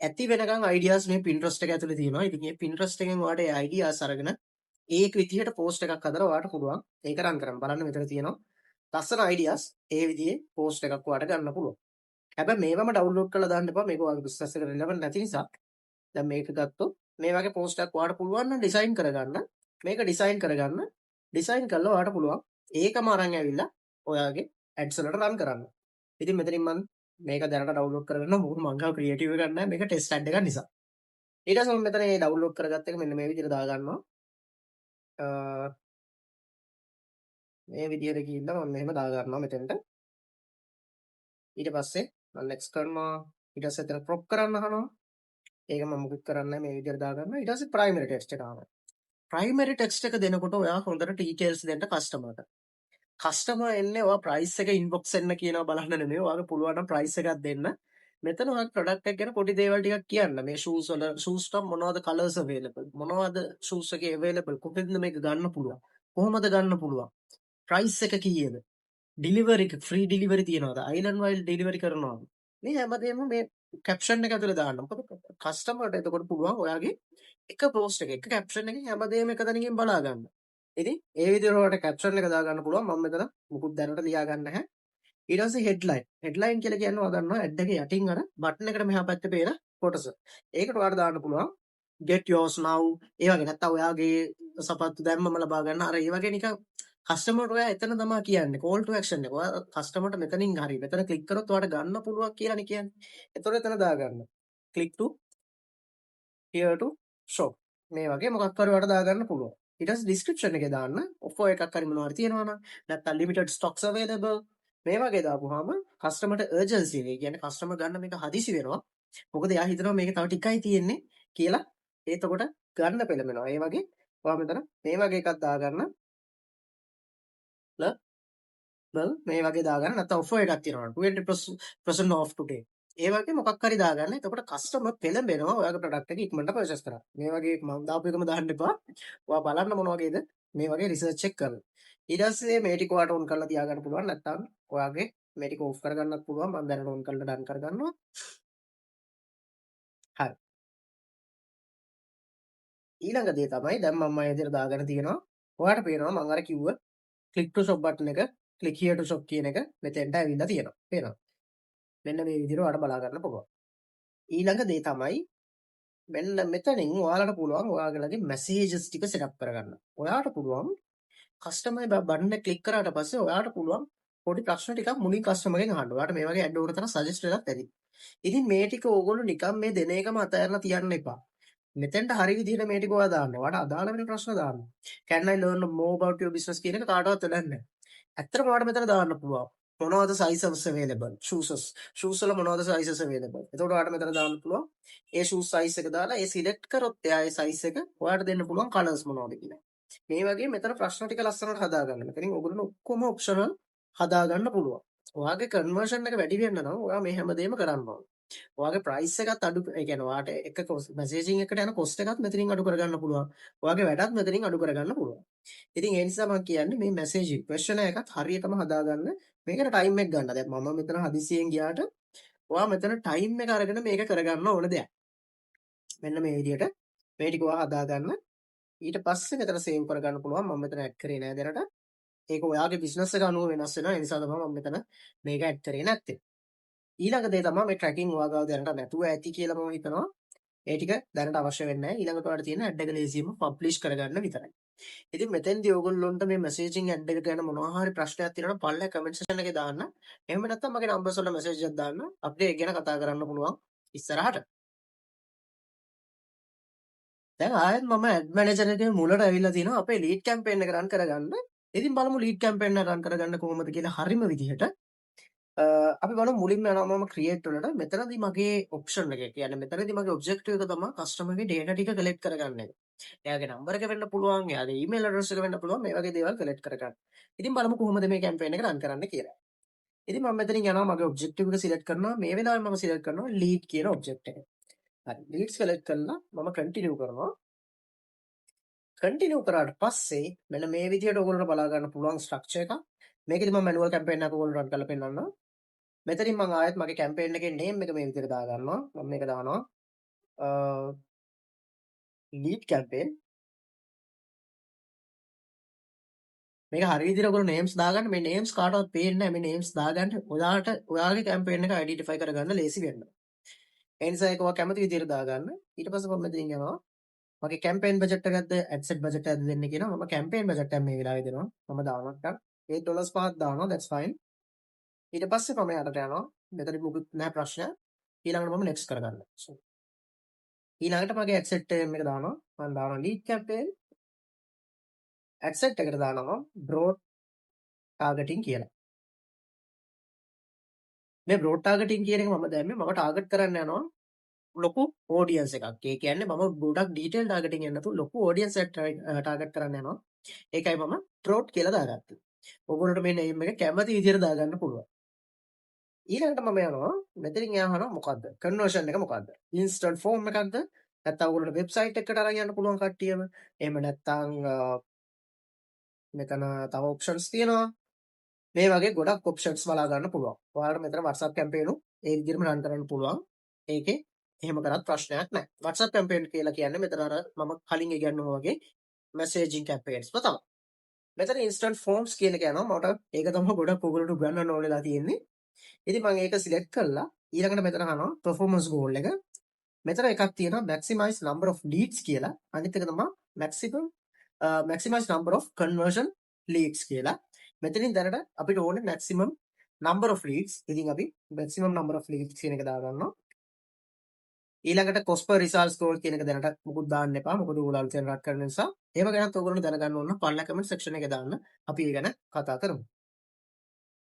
ඇති වෙනකන් අයිඩියාස් මේ Pinterest එක ඇතුලේ තියෙනවා. ඉතින් මේ Pinterest එකෙන් ඔයාලට ඒ අයිඩියාස් අරගෙන ඒක විදිහට පෝස්ට් එකක් හදලා ඔයාලට පුළුවන් ඒක රන් කරන්න. බලන්න මෙතන තියෙනවා ලස්සන අයිඩියාස්. ඒ විදිහේ පෝස්ට් එකක් ඔයාලට ගන්න පුළුවන්. හැබැයි මේවම ඩවුන්ලෝඩ් කරලා දාන්න එපා. මේක ඔයාගේ බිස්නස් එකට රිලෙවන්ට් නැති නිසා. දැන් මේක ගත්තොත් මේ වගේ පෝස්ට් එකක් ඔයාලට පුළුවන් නම් ඩිසයින් කරගන්න. මේක ඩිසයින් කරගන්න. ඩිසයින් කරලා ඔයාලට පුළුවන් ඒකම අරන් ඇවිල්ලා ඔයාගේ ඇඩ්ස් වලට රන් කරන්න. ඉතින් මෙතනින් මම මේක දැනට ඩවුන්ලෝඩ් කරගන්න මොකද මං ගාව ක්‍රියේටිව් එකක් නැහැ. මේක ටෙස්ට් ඇඩ් එකක් නිසා. ඊට පස්සේ මම මෙතන මේ ඩවුන්ලෝඩ් කරගත්ත එක මෙන්න මේ විදිහට දාගන්නවා. මේ විදිහට ගිහිල්ලා මම මෙහෙම දාගන්නවා මෙතෙන්ට. ඊට පස්සේ මම නෙක්ස්ට් කරනවා. ඊට පස්සේ එතන ක්‍රොප් කරන්න අහනවා. ඒක මම මුකුත් කරන්නේ නැහැ. මේ විදිහට දාගන්නවා. ඊට පස්සේ ප්‍රයිමරි ටෙක්ස්ට් එක ආවා. ප්‍රයිමරි ටෙක්ස්ට් එක දෙනකොට ඔයා හොඳට ඩීටේල්ස් දෙන්න කස්ටමර්ට. කස්ටමර් එන්නේ ඔයා ප්‍රයිස් එක ඉන්බොක්ස් එන්න කියනවා බලන්න නෙමෙයි. ඔයාගේ පුළුවන් නම් ප්‍රයිස් එකක් දෙන්න. මෙතන ඔයාගේ ප්‍රොඩක්ට් එක ගැන පොඩි දේවල් ටිකක් කියන්න. මේ ෂූස් වල ෂූස් ටම් මොනවද කලර්ස් අවේලබල්? මොනවද ෂූස් එකේ අවේලබල්? කොහෙන්ද මේක ගන්න පුළුවන්? කොහොමද ගන්න පුළුවන්? ප්‍රයිස් එක කීයද? ඩිලිවරි එක ෆ්‍රී ඩිලිවරි තියනවාද? අයිලන්ඩ් වයිල් ඩිලිවරි කරනවාද? මේ හැමදේම මේ කැප්ෂන් එක ඇතුලේ දාන්න. මොකද කස්ටමර්ට එතකොට පුළුවන් ඔයාගේ එක පෝස්ට් එක කැප්ෂන් එකකින් හැමදේම එක තැනකින් බලා ගන්න. ඉතින් ඒ විදිහට ඔයාලට කැප්ෂන් එක දාගන්න පුළුවන්. මම මෙතන මුකුත් දැනට ලියා ගන්න නැහැ. ඊට පස්සේ හෙඩ්ලයින්. හෙඩ්ලයින් කියලා කියන්නේ ඔයා දන්නවා ඇඩ් එකේ යටින් අර බටන් එකට මෙහා පැත්තේ පේන කොටස. ඒකට ඔයාලට දාන්න පුළුවන් get yours now. ඒ වගේ නැත්තම් ඔයාගේ සපත්තු දැම්මම ලබා ගන්න. අර ඒ වගේ නිකන් කස්ටමර්ට ඔයා එතන තමයි කියන්නේ call to action එක. ඔයා කස්ටමර්ට මෙතනින් හරි මෙතන ක්ලික් කරොත් ඔයාලට ගන්න පුළුවන් කියලානේ කියන්නේ. එතකොට එතන දාගන්න. click to here to shop. මේ වගේ මොකක් හරි ඔයාලට දාගන්න පුළුවන්. ඊට පස්සේ description එකේ දාන්න offer එකක් හරි මොනවා හරි තියෙනවා නම් නැත්තම් limited stocks available මේ වගේ දාපුවාම කස්ටමර්ට urgency එක කියන්නේ කස්ටමර් ගන්න මේක හදිසි වෙනවා. මොකද එයා හිතනවා මේක තව ටිකයි තියෙන්නේ කියලා එතකොට ගන්න පෙළඹෙනවා. ඒ වගේ ඔයා මෙතන මේ වගේ එකක් දාගන්න. මේ වගේ දාගන්න නැත්නම් offer එකක් තියෙනවා 20% off today. ඒ වගේ මොකක් හරි දාගන්න. එතකොට කස්ටමර් පෙළඹෙනවා ඔයාගේ ප්‍රොඩක්ට් එක ඉක්මනට පර්චේස් කරන්න. මේ වගේ මම දාපු එකම දාන්න එපා. ඔයා බලන්න මොන වගේද මේ වගේ රිසර්ච් එක කරලා. ඊට පස්සේ මේ ටික ඔයාලට ඔන් කරලා තියාගන්න පුළුවන්. නැත්නම් ඔයාගේ මේ ටික ඔෆ් කරගන්නත් පුළුවන්. මම දැනට ඔන් කරලා ඩන් කරගන්නවා. හරි. ඊළඟ දේ තමයි දැන් මම මේ විදිහට දාගෙන තියෙනවා. ඔයාලට පේනවා මම අර කිව්ව click to shop button එක click here to shop කියන එක මෙතෙන්ට ඇවිල්ලා තියෙනවා. පේනවද? මෙන්න මේ විදිහට ඔයාලට බලා ගන්න පුළුවන්. ඊළඟ දේ තමයි මෙන්න මෙතනින් ඔයාලට පුළුවන් ඔයාලගේ මැසේජස් ටික සෙටප් කරගන්න. ඔයාලට පුළුවන් කස්ටමර් බටන් එක ක්ලික් කරාට පස්සේ ඔයාලට පුළුවන් පොඩි ප්‍රශ්න ටිකක් මුලින් කස්ටමර්ගෙන් අහන්න. ඔයාලට මේ වගේ ඇඩ් ඕන තරම් සජෙස්ට් වෙලත් ඇති. ඉතින් මේ ටික ඕගොල්ලෝ නිකන් මේ දෙන එකම අතහැරලා තියන්න එපා. මෙතෙන්ට හරි විදිහට මේ ටික ඔයා දාන්න. ඔයාලට අදාළ වෙන ප්‍රශ්න දාන්න. Can I learn more about your business කියන එක කාටවත් වැඩක් නැහැ. ඇත්තටම ඔයාලට මෙතන දාන්න පුළුවන්. මොනවද sizes available? shoes වල මොනවද sizes available? එතකොට ඔයාලට මෙතන දාන්න පුළුවන්. ඒ shoes size එක දාලා ඒ select කරොත් එයා ඒ size එක ඔයාලට දෙන්න පුළුවන් colors මොනවද කියලා. මේ වගේ මෙතන ප්‍රශ්න ටික ලස්සනට හදාගන්න. මෙතනින් ඔයගොල්ලෝ ඔක්කොම ඔප්ෂනල් හදාගන්න පුළුවන්. ඔයාගේ කන්වර්ෂන් එක වැඩි වෙන්න නම් ඔයා මේ හැමදේම කරන්න ඕන. ඔයාගේ ප්‍රයිස් එකත් අඩු ඒ කියන්නේ ඔයාට එක මැසේජින් එකට යන කොස්ට් එකත් මෙතනින් අඩු කරගන්න පුළුවන්. ඔයාගේ වැඩත් මෙතනින් අඩු කරගන්න පුළුවන්. ඉතින් ඒ නිසා මම කියන්නේ මේ මැසේජින් ක්වෙස්චන් එකත් හරියටම හදාගන්න. මේකට ටයිම් එක ගන්න. දැන් මම මෙතන හදිසියෙන් ගියාට ඔයා මෙතන ටයිම් එක අරගෙන මේක කරගන්න ඕන දෙයක්. මෙන්න මේ විදිහට මේ ටික ඔයා හදාගන්න. ඊට පස්සේ මෙතන සේව් කරගන්න පුළුවන්. මම මෙතන ඇඩ් කරේ නෑ දැනට. ඒක ඔයාගේ බිස්නස් එක අනුව වෙනස් වෙනවා. ඒ නිසා තමයි මම මෙතන මේක ඇඩ් කරේ නැත්තේ. ඊළඟ දේ තමයි මේ ට්‍රැකින් ඔයා ගාව දැනට නැතුව ඇති කියලා මම හිතනවා. ඒ ටික දැනට අවශ්‍ය වෙන්නේ නැහැ. ඊළඟට ඔයාලට තියෙන ඇඩ් එක ලේසියෙන්ම පබ්ලිෂ් කරගන්න විතරයි. ඉතින් මෙතෙන්දී ඕගොල්ලොන්ට මේ මෙසේජින් ඇඩ් එක ගැන මොනවා හරි ප්‍රශ්නයක් තියෙනවා නම් පල්ලෙහා කමෙන්ට් සෙක්ෂන් එකේ දාන්න. එහෙම නැත්නම් මගේ නම්බර්ස් වල මෙසේජ් එකක් දාන්න. අපිට ඒක ගැන කතා කරන්න පුළුවන් ඉස්සරහට. දැන් ආයෙත් මම ඇඩ් මැනේජර් එකේ මුලට ඇවිල්ලා තිනවා අපේ ලීඩ් කැම්පේන් එක රන් කරගන්න. ඉතින් බලමු ලීඩ් කැම්පේන් එක රන් කරගන්න කොහොමද කියලා හරිම විදිහට. අපි බලමු මුලින්ම යනවා මම ක්‍රියේට් වලට. මෙතනදී මගේ ඔප්ෂන් එක කියන්නේ මෙතනදී මගේ ඔබ්ජෙක්ටිව් එක තමයි කස්ටමර්ගේ ඩේටා ටික කලෙක්ට් කරගන්න එක. එයාගේ නම්බර එක වෙන්න පුළුවන්, එයාගේ ඊමේල් ඇඩ්‍රස් එක වෙන්න පුළුවන්, මේ වගේ දේවල් කලෙක්ට් කරගන්න. ඉතින් බලමු කොහොමද මේ කැම්පේන් එක රන් කරන්න කියලා. ඉතින් මම මෙතනින් යනවා මගේ ඔබ්ජෙක්ටිව් එක සිලෙක්ට් කරනවා. මේ වෙලාවේ මම සිලෙක්ට් කරනවා ලීඩ් කියන ඔබ්ජෙක්ට් එක. හරි. ලීඩ් සිලෙක්ට් කරලා මම කන්ටිනියු කරනවා. කන්ටිනියු කරාට පස්සේ මෙන්න මේ විදිහට ඔයගොල්ලන්ට බලා ගන්න පුළුවන් ස්ට්‍රක්චර් එකක්. මේකෙදි මම මැනුවල් කැම්පේන් එකක් ඔයගොල්ලන්ට රන් කරලා පෙන්නන්නම්. මෙතනින් මම ආයෙත් මගේ කැම්පේන් එකේ නේම් එක මේ විදිහට දා ගන්නවා. මම මේක දානවා ලීඩ් කැම්පේන්. මේක හරි විදිහට ඔයගොල්ලෝ නේම්ස් දාගන්න. මේ නේම්ස් කාටවත් පේන්නේ නැහැ. මේ නේම්ස් දාගන්න ඔයාලට ඔයාගේ කැම්පේන් එක අයිඩෙන්ටිෆයි කරගන්න ලේසි වෙන්න. ඒ නිසා ඒක ඔයා කැමති විදිහට දාගන්න. ඊට පස්සේ මම මෙතනින් යනවා මගේ කැම්පේන් බජට් එකක්ද ඇඩ්සෙට් බජට් එකක්ද දෙන්න කියනවා. මම කැම්පේන් බජට් එකක් මේ වෙලාවේ දෙනවා. මම දානවා $8 පහක් දානවා. that's fine. ඊට පස්සේ මම යටට යනවා. මෙතන මුකුත් නැහැ ප්‍රශ්න. ඊළඟට මම next කරගන්නවා. so ඊළඟට මගේ ඇඩ්සෙට් ටර්ම් එක දානවා. මම දානවා ලීඩ් කැම්පේන් ඇඩ්සෙට් එකට දානවා broad targeting කියලා. මේ broad targeting කියන එක මම දැම්මේ මම ටාගට් කරන්න යනවා ලොකු audience එකක්. ඒ කියන්නේ මම ගොඩක් detail targeting යන්නේ නැතුව ලොකු audience එකක් ටාගට් කරන්න යනවා. ඒකයි මම broad කියලා දාගත්තේ. ඔයගොල්ලන්ට මේ name එක කැමති විදිහට දාගන්න පුළුවන්. ඊළඟට මම යනවා මෙතනින් එහාම මොකද්ද? conversion එක මොකද්ද? instant form එකක්ද? නැත්නම් ඔයගොල්ලන්ට website එකකට අරන් යන්න පුළුවන් කට්ටියම. එහෙම නැත්නම් මෙතන තව options තියෙනවා. මේ වගේ ගොඩක් ඔප්ෂන්ස් බලා ගන්න පුළුවන්. ඔයාලට මෙතන WhatsApp කැම්පේන් ඒ විදිහටම රන් කරන්න පුළුවන්. ඒකේ එහෙම කරත් ප්‍රශ්නයක් නැහැ. WhatsApp කැම්පේන් කියලා කියන්නේ මෙතන අර මම කලින් ඉගෙනුවා වගේ messaging campaigns තමයි. මෙතන instant forms කියන එක යනවා. මට ඒක තමයි ගොඩක් ඔයගොල්ලන්ට උගන්වන්න ඕන වෙලා තියෙන්නේ. ඉතින් මම ඒක සිලෙක්ට් කරලා ඊළඟට මෙතන අහනවා performance goal එක. මෙතන එකක් තියෙනවා maximize number of leads කියලා. අනිත් එක තමයි maximize number of conversion leads කියලා. මෙතනින් දැනට අපිට ඕනේ maximum number of leads. ඉතින් අපි maximum number of leads කියන එක දාගන්නවා. ඊළඟට cost per results goal කියන එක දැනට මුකුත් දාන්න එපා. මොකද ඔයගොල්ලෝ අලුතෙන් රත් කරන නිසා. ඒව ගැනත් ඔයගොල්ලෝ දැනගන්න ඕන පල්ලා comment section එකේ දාන්න. අපි ඒ ගැන කතා කරමු.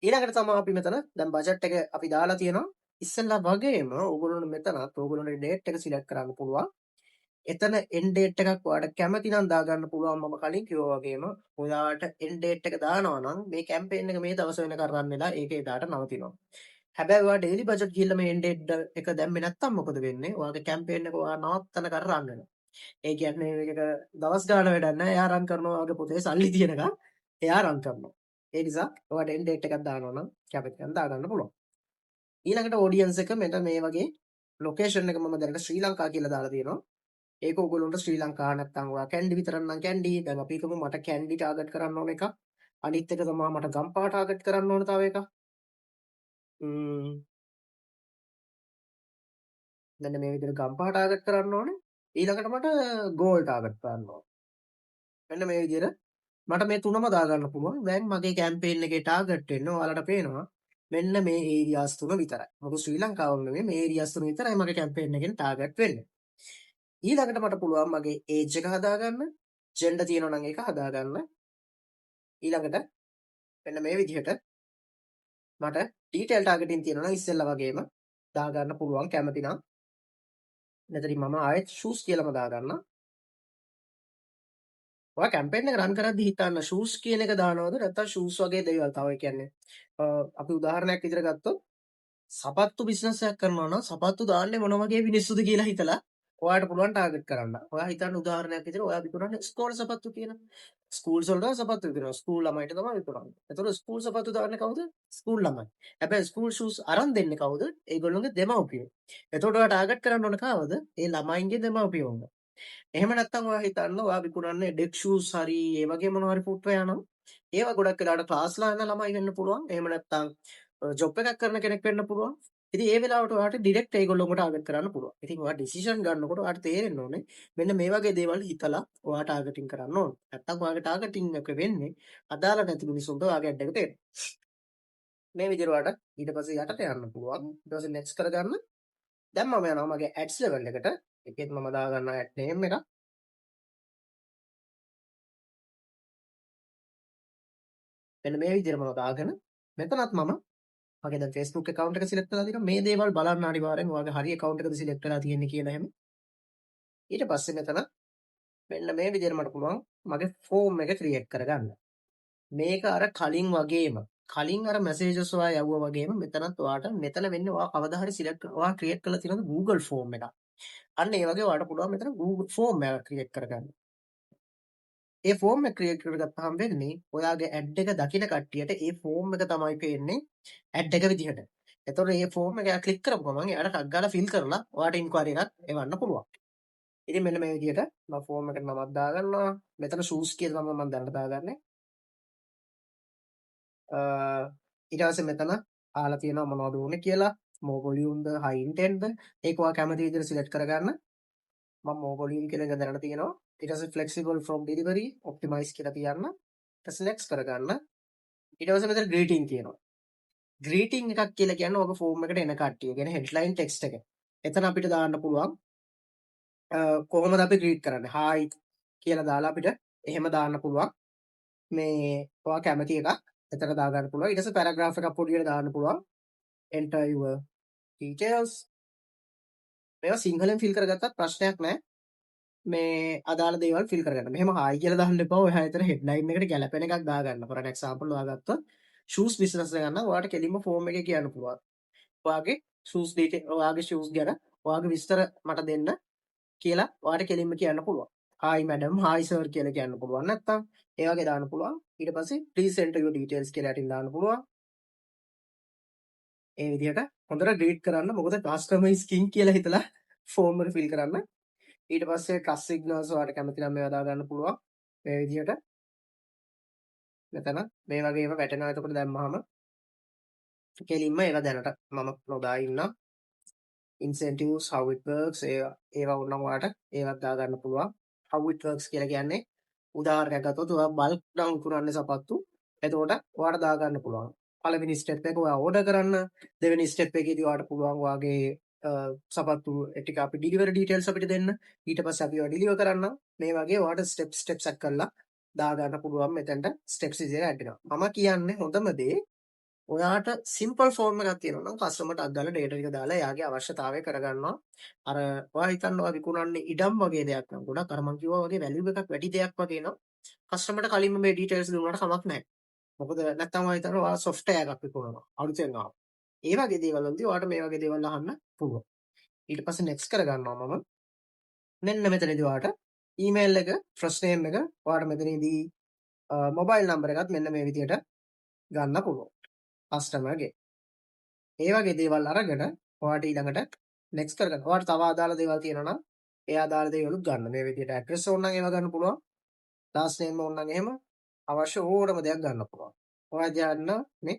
ඊළඟට තමයි අපි මෙතන දැන් බජට් එක අපි දාලා තියෙනවා. ඉස්සෙල්ලා වගේම ඔයගොල්ලෝ මෙතනත් ඔයගොල්ලෝගේ date එක select කරන්න පුළුවන්. එතන end date එකක් ඔයාලට කැමති නම් දාගන්න පුළුවන්. මම කලින් කිව්වා වගේම ඔයාලට end date එක දානවා නම් මේ කැම්පේන් එක මේ දවස් වෙනකන් රන් වෙලා ඒක එදාට නවතිනවා. හැබැයි ඔයා daily budget ගිහිල්ලා මේ end date එක දැම්මේ නැත්තම් මොකද වෙන්නේ? ඔයාගේ කැම්පේන් එක ඔයා නවත්තනකන් රන් වෙනවා. ඒ කියන්නේ මේක දවස් ගාන වැඩක් නැහැ. එයා රන් කරනවා ඔයාගේ පොතේ සල්ලි තියෙනකන් එයා රන් කරනවා. ඒ නිසා ඔයාට end date එකක් දානවා නම් කැමති නම් දාගන්න පුළුවන්. ඊළඟට audience එක මෙතන මේ වගේ location එක මම දැනට ශ්‍රී ලංකා කියලා දාලා තියෙනවා. ඒක ඔයගොල්ලන්ට ශ්‍රී ලංකා නැත්නම් ඔයා කැන්ඩි විතරක් නම් කැන්ඩි. දැන් අපි හිතමු මට කැන්ඩි ටාගට් කරන්න ඕන එකක්. අනිත් එක තමයි මට ගම්පහ ටාගට් කරන්න ඕන තව එකක්. මෙන්න මේ විදිහට ගම්පහ ටාගට් කරන්න ඕනේ. ඊළඟට මට ගෝල් ටාගට් කරන්න ඕනේ. මෙන්න මේ විදිහට මට මේ තුනම දාගන්න පුළුවන්. දැන් මගේ කැම්පේන් එකේ ටාගට් වෙන්නේ ඔයාලට පේනවා. මෙන්න මේ ඒරියාස් තුන විතරයි. මොකද ශ්‍රී ලංකාවම නෙමෙයි මේ ඒරියාස් තුන විතරයි මගේ කැම්පේන් එකෙන් ටාගට් වෙන්නේ. ඊළඟට මට පුළුවන් මගේ ඒජ් එක හදාගන්න. ජෙන්ඩර් තියෙනවා නම් ඒක හදාගන්න. ඊළඟට මෙන්න මේ විදිහට මට ඩීටේල් ටාගටින් තියෙනවා නම් ඉස්සෙල්ලා වගේම දාගන්න පුළුවන් කැමති නම්. මෙතනින් මම ආයෙත් ෂූස් කියලාම දාගන්න. ඔයා කැම්පේන් එක රන් කරද්දී හිතන්න ෂූස් කියන එක දානවද නැත්නම් ෂූස් වගේ දේවල්. තව ඒ කියන්නේ අපි උදාහරණයක් විදිහට ගත්තොත් සපත්තු බිස්නස් එකක් කරනවා නම් සපත්තු දාන්නේ මොන වගේ මිනිස්සුද කියලා හිතලා ඔයාට පුළුවන් ටාගට් කරන්න. ඔයා හිතන්න උදාහරණයක් විදිහට ඔයා විකුණන්නේ ස්කෝල් සපත්තු කියලා. ස්කූල්ස් වලට සපත්තු විකුණනවා. ස්කූල් ළමයිට තමයි විකුණන්නේ. එතකොට ස්කූල් සපත්තු දාන්නේ කවුද? ස්කූල් ළමයි. හැබැයි ස්කූල් ෂූස් අරන් දෙන්නේ කවුද? ඒගොල්ලෝගේ දෙමව්පියෝ. එතකොට ඔයා ටාගට් කරන්න ඕන කවද? ඒ ළමයින්ගේ දෙමව්පියෝන්ව. එහෙම නැත්නම් ඔයා හිතන්න ඔයා විකුණන්නේ ඩෙක් ෂූස් හරි ඒ වගේ මොනවා හරි ෆුට්වෙයා නම් ඒවා ගොඩක් වෙලාවට ක්ලාස්ලා යන ළමයි වෙන්න පුළුවන්. එහෙම නැත්නම් ජොබ් එකක් කරන කෙනෙක් වෙන්න පුළුවන්. ඉතින් ඒ වෙලාවට ඔයාලට ඩිරෙක්ට් ඒගොල්ලොන්ව ටාගට් කරන්න පුළුවන්. ඉතින් ඔයා ඩිසිෂන් ගන්නකොට ඔයාලට තේරෙන්න ඕනේ මෙන්න මේ වගේ දේවල් හිතලා ඔයා ටාගටින් කරන්න ඕනේ. නැත්නම් ඔයාගේ ටාගටින් එක වෙන්නේ අදාළ නැති මිනිස්සුන්ට ඔයාගේ ඇඩ් එක තේරෙනවා. මේ විදිහට ඔයාලට ඊට පස්සේ යටට යන්න පුළුවන්. ඊට පස්සේ නෙක්ස්ට් කරගන්න. දැන් මම යනවා මගේ ඇඩ්ස් ලෙවල් එකට. ඒකෙත් මම දාගන්නවා ඇඩ් නේම් එක. මෙන්න මේ විදිහට මම දාගෙන මෙතනත් මම මගේ දැන් Facebook account එක සිලෙක්ට් කරලා තියෙනවා. මේ දේවල් බලන්න අනිවාර්යෙන් ඔයාගේ හරි account එකද සිලෙක්ට් වෙලා තියෙන්නේ කියලා එහෙම. ඊට පස්සේ මෙතන මෙන්න මේ විදිහට මට පුළුවන් මගේ ෆෝම් එක ක්‍රියේට් කරගන්න. මේක අර කලින් අර මැසේජස් ඔයා යවුවා වගේම මෙතනත් ඔයාට මෙතන වෙන්නේ ඔයා කවදා හරි ඔයා ක්‍රියේට් කරලා තියෙන Google ෆෝම් එකක්. අන්න ඒ වගේ ඔයාට පුළුවන් මෙතන Google ෆෝම් එකක් ක්‍රියේට් කරගන්න. ඒ ෆෝම් එක ක්‍රියේට් කරගත්තාම වෙන්නේ ඔයාගේ ඇඩ් එක දකින කට්ටියට ඒ ෆෝම් එක තමයි පේන්නේ ඇඩ් එක විදිහට. එතකොට මේ ෆෝම් එක ක්ලික් කරපු ගමන් එයාට ටක් ගාලා ෆිල් කරලා ඔයාට ඉන්ක්වයරි එකක් එවන්න පුළුවන්. ඉතින් මෙන්න මේ විදිහට මම ෆෝම් එකට නමක් දාගන්නවා. මෙතන ෂූස් කියලා මම දැනට දාගන්නේ. ඊට පස්සේ මෙතන ආලා තියෙනවා මොනවද ඕනේ කියලා. more volume ද high intent ද ඒක ඔයා කැමති විදිහට සිලෙක්ට් කරගන්න. මම more volume කියලා එක දැනට තියෙනවා. ඊට පස්සේ flexible from delivery optimize කියලා තියන්න. ඊට පස්සේ next කරගන්න. ඊට පස්සේ මෙතන greeting තියෙනවා. greeting එකක් කියලා කියන්නේ ඔබ ෆෝම් එකට එන කට්ටිය. කියන්නේ headline text එක. එතන අපිට දාන්න පුළුවන් කොහොමද අපි greet කරන්නේ? hi කියලා දාලා අපිට එහෙම දාන්න පුළුවන්. මේ ඔයා කැමති එකක් එතන දාගන්න පුළුවන්. ඊට පස්සේ paragraph එකක් පොඩියට දාන්න පුළුවන්. enter your details. මේවා සිංහලෙන් ෆිල් කරගත්තත් ප්‍රශ්නයක් නැහැ. මේ අදාළ දේවල් ෆිල් කරගන්න. මෙහෙම hi කියලා දාන්න එපා. ඔය හැතර headline එකට ගැලපෙන එකක් දාගන්න. for an example ඔයා ගත්තොත් shoes business එක ගන්න ඔයාට කෙලින්ම ෆෝම් එකේ කියන්න පුළුවන්. ඔයාගේ shoes detail ඔයාගේ shoes ගැන ඔයාගේ විස්තර මට දෙන්න කියලා ඔයාට කෙලින්ම කියන්න පුළුවන්. hi madam, hi sir කියලා කියන්න පුළුවන්. නැත්තම් ඒ වගේ දාන්න පුළුවන්. ඊට පස්සේ please enter your details කියලා යටින් දාන්න පුළුවන්. ඒ විදිහට හොඳට රීඩ් කරන්න. මොකද කස්ටමයිස් ස්කින් කියලා හිතලා ෆෝම් එක ෆිල් කරන්න. ඊට පස්සේ ටස් සිග්නල්ස් ඔයාලට කැමති නම් ඒවා දාගන්න පුළුවන්. මේ විදිහට මෙතන මේ වගේ ඒවා වැටෙනවා. එතකොට දැම්මහම කෙලින්ම ඒවා දැනට මම නොදා ඉන්නම්. incentives how it works ඒවා වුණා ඔයාලට ඒවත් දාගන්න පුළුවන්. how it works කියලා කියන්නේ උදාහරණයක් ගත්තොත් ඔයා බල්ක් ඩවුන් කරන්නේ සපත්තු. එතකොට ඔයාට දාගන්න පුළුවන්. පළවෙනි ස්ටෙප් එක ඔයා ඕඩර් කරන්න. දෙවෙනි ස්ටෙප් එකේදී ඔයාට පුළුවන් ඔයාගේ සපත්තු ටික අපි ඩිලිවරි ඩීටේල්ස් අපිට දෙන්න. ඊට පස්සේ අපි ඒවා ඩිලිවර් කරන්න. මේ වගේ ඔයාට ස්ටෙප්ස් එකක් කරලා දාගන්න පුළුවන්. මෙතෙන්ට ස්ටෙප්ස් විදිහට ඇඩ් වෙනවා. මම කියන්නේ හොඳම දේ ඔයාට සිම්පල් ෆෝම් එකක් තියෙනවා නම් කස්ටමර්ට අදාළ ඩේටා ටික දාලා එයාගේ අවශ්‍යතාවය කරගන්නවා. අර ඔයා හිතන්න ඔයා විකුණන්නේ ඉඩම් වගේ දෙයක් නම් ගොඩක් අර මං කිව්වා වගේ වැලියු එකක් වැඩි දෙයක් වගේ නම් කස්ටමර්ට කලින්ම මේ ඩීටේල්ස් දුන්නාට කමක් නැහැ. මොකද නැත්තම් ඔයා හිතනවා ඔයා සොෆ්ට්වෙයාර් එකක් විකුණනවා. අලුතෙන් ආව. ඒ වගේ දේවල් වලදී ඔයාට මේ වගේ දේවල් අහන්න පුළුවන්. ඊට පස්සේ නෙක්ස්ට් කරගන්නවා මම. මෙන්න මෙතනදී ඔයාට ඊමේල් එක, ෆස්ට් නේම් එක, ඔයාට මෙතනදී මොබයිල් නම්බර් එකත් මෙන්න මේ විදිහට ගන්න පුළුවන්. කස්ටමර්ගේ. ඒ වගේ දේවල් අරගෙන ඔයාට ඊළඟට නෙක්ස්ට් කරගන්න. ඔයාට තව අදාළ දේවල් තියෙනවා නම් ඒ අදාළ දේවලුත් ගන්න. මේ විදිහට ඇඩ්‍රස් ඕන නම් ඒවා ගන්න පුළුවන්. ලාස්ට් නේම් ඕන නම් එහෙම අවශ්‍ය ඕනම දෙයක් ගන්න පුළුවන්. ඔයා කියන්න මේ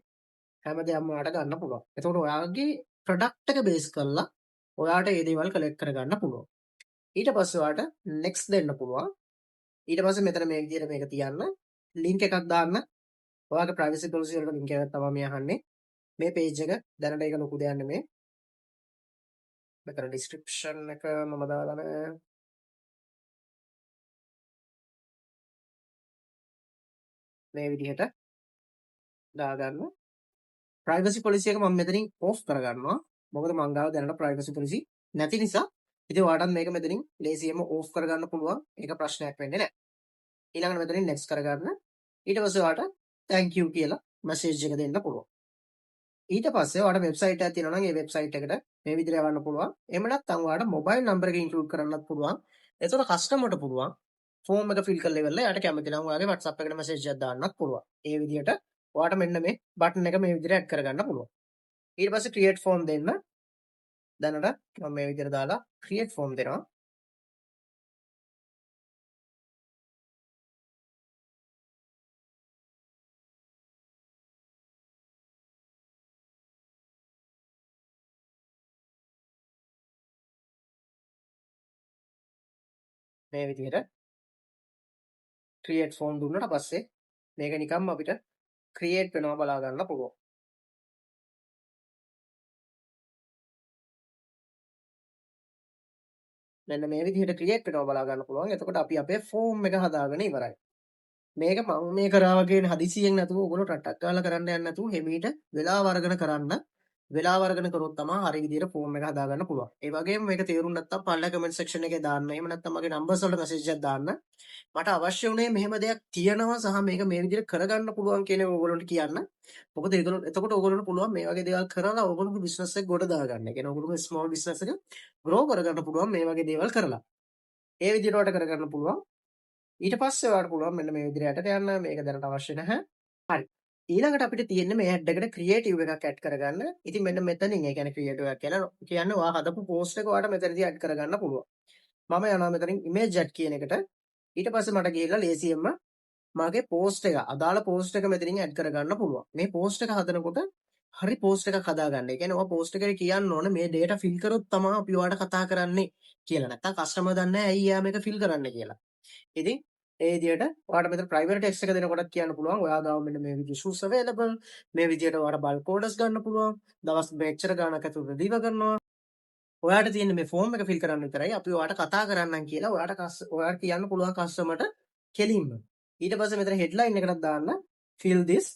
හැම දෙයක්ම ඔයාට ගන්න පුළුවන්. එතකොට ඔයාගේ ප්‍රොඩක්ට් එක බේස් කරලා ඔයාට මේ දේවල් කලෙක්ට් කරගන්න පුළුවන්. ඊට පස්සේ ඔයාට නෙක්ස්ට් දෙන්න පුළුවන්. ඊට පස්සේ මෙතන මේ විදිහට මේක තියන්න ලින්ක් එකක් දාන්න. ඔයාගේ ප්‍රයිවසි පොලිසි වලට ලින්ක් එකක් තමයි මේ අහන්නේ. මේ පේජ් එක දැනට ඒක ලොකු දෙයක් නෙමෙයි. මෙතන ඩිස්ක්‍රිප්ෂන් එක මම දාලා නැහැ. මේ විදිහට දාගන්න. ප්‍රයිවසි පොලිසි එක මම මෙතනින් ඕෆ් කරගන්නවා. මොකද මං ගාව දැනට ප්‍රයිවසි පොලිසි නැති නිසා. ඉතින් ඔයාටත් මේක මෙතනින් ලේසියෙන්ම ඕෆ් කරගන්න පුළුවන්. ඒක ප්‍රශ්නයක් වෙන්නේ නැහැ. ඊළඟට මෙතනින් next කරගන්න. ඊට පස්සේ ඔයාට thank you කියලා මැසේජ් එක දෙන්න පුළුවන්. ඊට පස්සේ ඔයාට වෙබ්සයිට් එකක් තියෙනවා නම් ඒ වෙබ්සයිට් එකට මේ විදිහට යවන්න පුළුවන්. එහෙම නැත්නම් ඔයාට මොබයිල් නම්බර් එක ඉන්ක්ලූඩ් කරන්නත් පුළුවන්. එතකොට කස්ටමර්ට පුළුවන් ෆෝම් එක ෆිල් කරලා ඉවරලා එයාට කැමති නම් ඔයාගේ WhatsApp එකට මැසේජ් එකක් දාන්නත් පුළුවන්. ඒ විදිහට ඔයාට මෙන්න මේ බටන් එක මේ විදිහට ඇඩ් කරගන්න පුළුවන්. ඊට පස්සේ create form දෙන්න. දැනට මම මේ විදිහට දාලා create form දෙනවා. මේ විදිහට ක්‍රියේට් ෆෝම් දුන්නට පස්සේ මේක නිකම්ම අපිට ක්‍රියේට් වෙනවා බලා ගන්න පුළුවන්. මෙන්න මේ විදිහට ක්‍රියේට් වෙනවා බලා ගන්න පුළුවන්. එතකොට අපි අපේ ෆෝම් එක හදාගෙන ඉවරයි. මේක මම මේ කරා වගේ හදිසියෙන් නැතුව ඔයගොල්ලෝ ටට්ටක් ගාලා කරන්න යන්නේ නැතුව හිමීට වෙලාව අරගෙන කරන්න. වෙලාව අරගෙන කරොත් තමයි හරි විදිහට ෆෝම් එක හදාගන්න පුළුවන්. ඒ වගේම මේක තේරුම් නැත්නම් පල්ලා කමෙන්ට් සෙක්ෂන් එකේ දාන්න. එහෙම නැත්නම් මගේ නම්බර්ස් වලට මෙසේජ් එකක් දාන්න. මට අවශ්‍ය වුණේ මෙහෙම දෙයක් තියෙනවා සහ මේක මේ විදිහට කරගන්න පුළුවන් කියන එක ඔයගොල්ලන්ට කියන්න. මොකද ඒගොල්ලෝ එතකොට ඔයගොල්ලන්ට පුළුවන් මේ වගේ දේවල් කරලා ඔයගොල්ලෝගේ බිස්නස් එක ගොඩ දාගන්න. ඒ කියන්නේ ඔයගොල්ලෝගේ ස්මෝල් බිස්නස් එක ග්‍රෝ කරගන්න පුළුවන් මේ වගේ දේවල් කරලා. ඒ විදිහට ඔයාලට කරගන්න පුළුවන්. ඊට පස්සේ ඔයාලට පුළුවන් මෙන්න මේ විදිහට යටට යන්න. මේක දැනට අවශ්‍ය නැහැ. හරි. ඊළඟට අපිට තියෙන්නේ මේ ඇඩ් එකට ක්‍රියේටිව් එකක් ඇඩ් කරගන්න. ඉතින් මෙන්න මෙතනින් ඒ කියන්නේ ක්‍රියේටිව් එකක් කියලා කියන්නේ ඔයා හදපු පෝස්ට් එක ඔයාලට මෙතනදී ඇඩ් කරගන්න පුළුවන්. මම යනවා මෙතනින් ඉමේජ් ඇඩ් කියන එකට. ඊට පස්සේ මට ගිහිල්ලා ලේසියෙන්ම මගේ පෝස්ට් එක අදාළ පෝස්ට් එක මෙතනින් ඇඩ් කරගන්න පුළුවන්. මේ පෝස්ට් එක හදනකොට හරි පෝස්ට් එකක් හදාගන්න. ඒ කියන්නේ ඔයා පෝස්ට් එකේ කියන්න ඕන මේ data fill කරොත් තමයි අපි ඔයාලට කතා කරන්නේ කියලා. නැත්තම් කස්ටමර් දන්නේ නැහැ ඇයි එයා මේක fill කරන්නේ කියලා. ඉතින් ඒ විදිහට ඔයාලට මෙතන ප්‍රයිවර් ටෙක්ස්ට් එක දෙනකොටත් කියන්න පුළුවන්. ඔයා ගාව මෙන්න මේ විදිහට issues available. මේ විදිහට ඔයාලට bulk orders ගන්න පුළුවන්. දවස් මෙච්චර ගාණක් ඇතුළත deliver කරනවා. ඔයාට තියෙන්නේ මේ ෆෝම් එක fill කරන්න විතරයි. අපි ඔයාට කතා කරන්නම් කියලා ඔයාට කියන්න පුළුවන් කස්ටමර්ට කෙලින්ම. ඊට පස්සේ මෙතන headline එකකට දාන්න fill this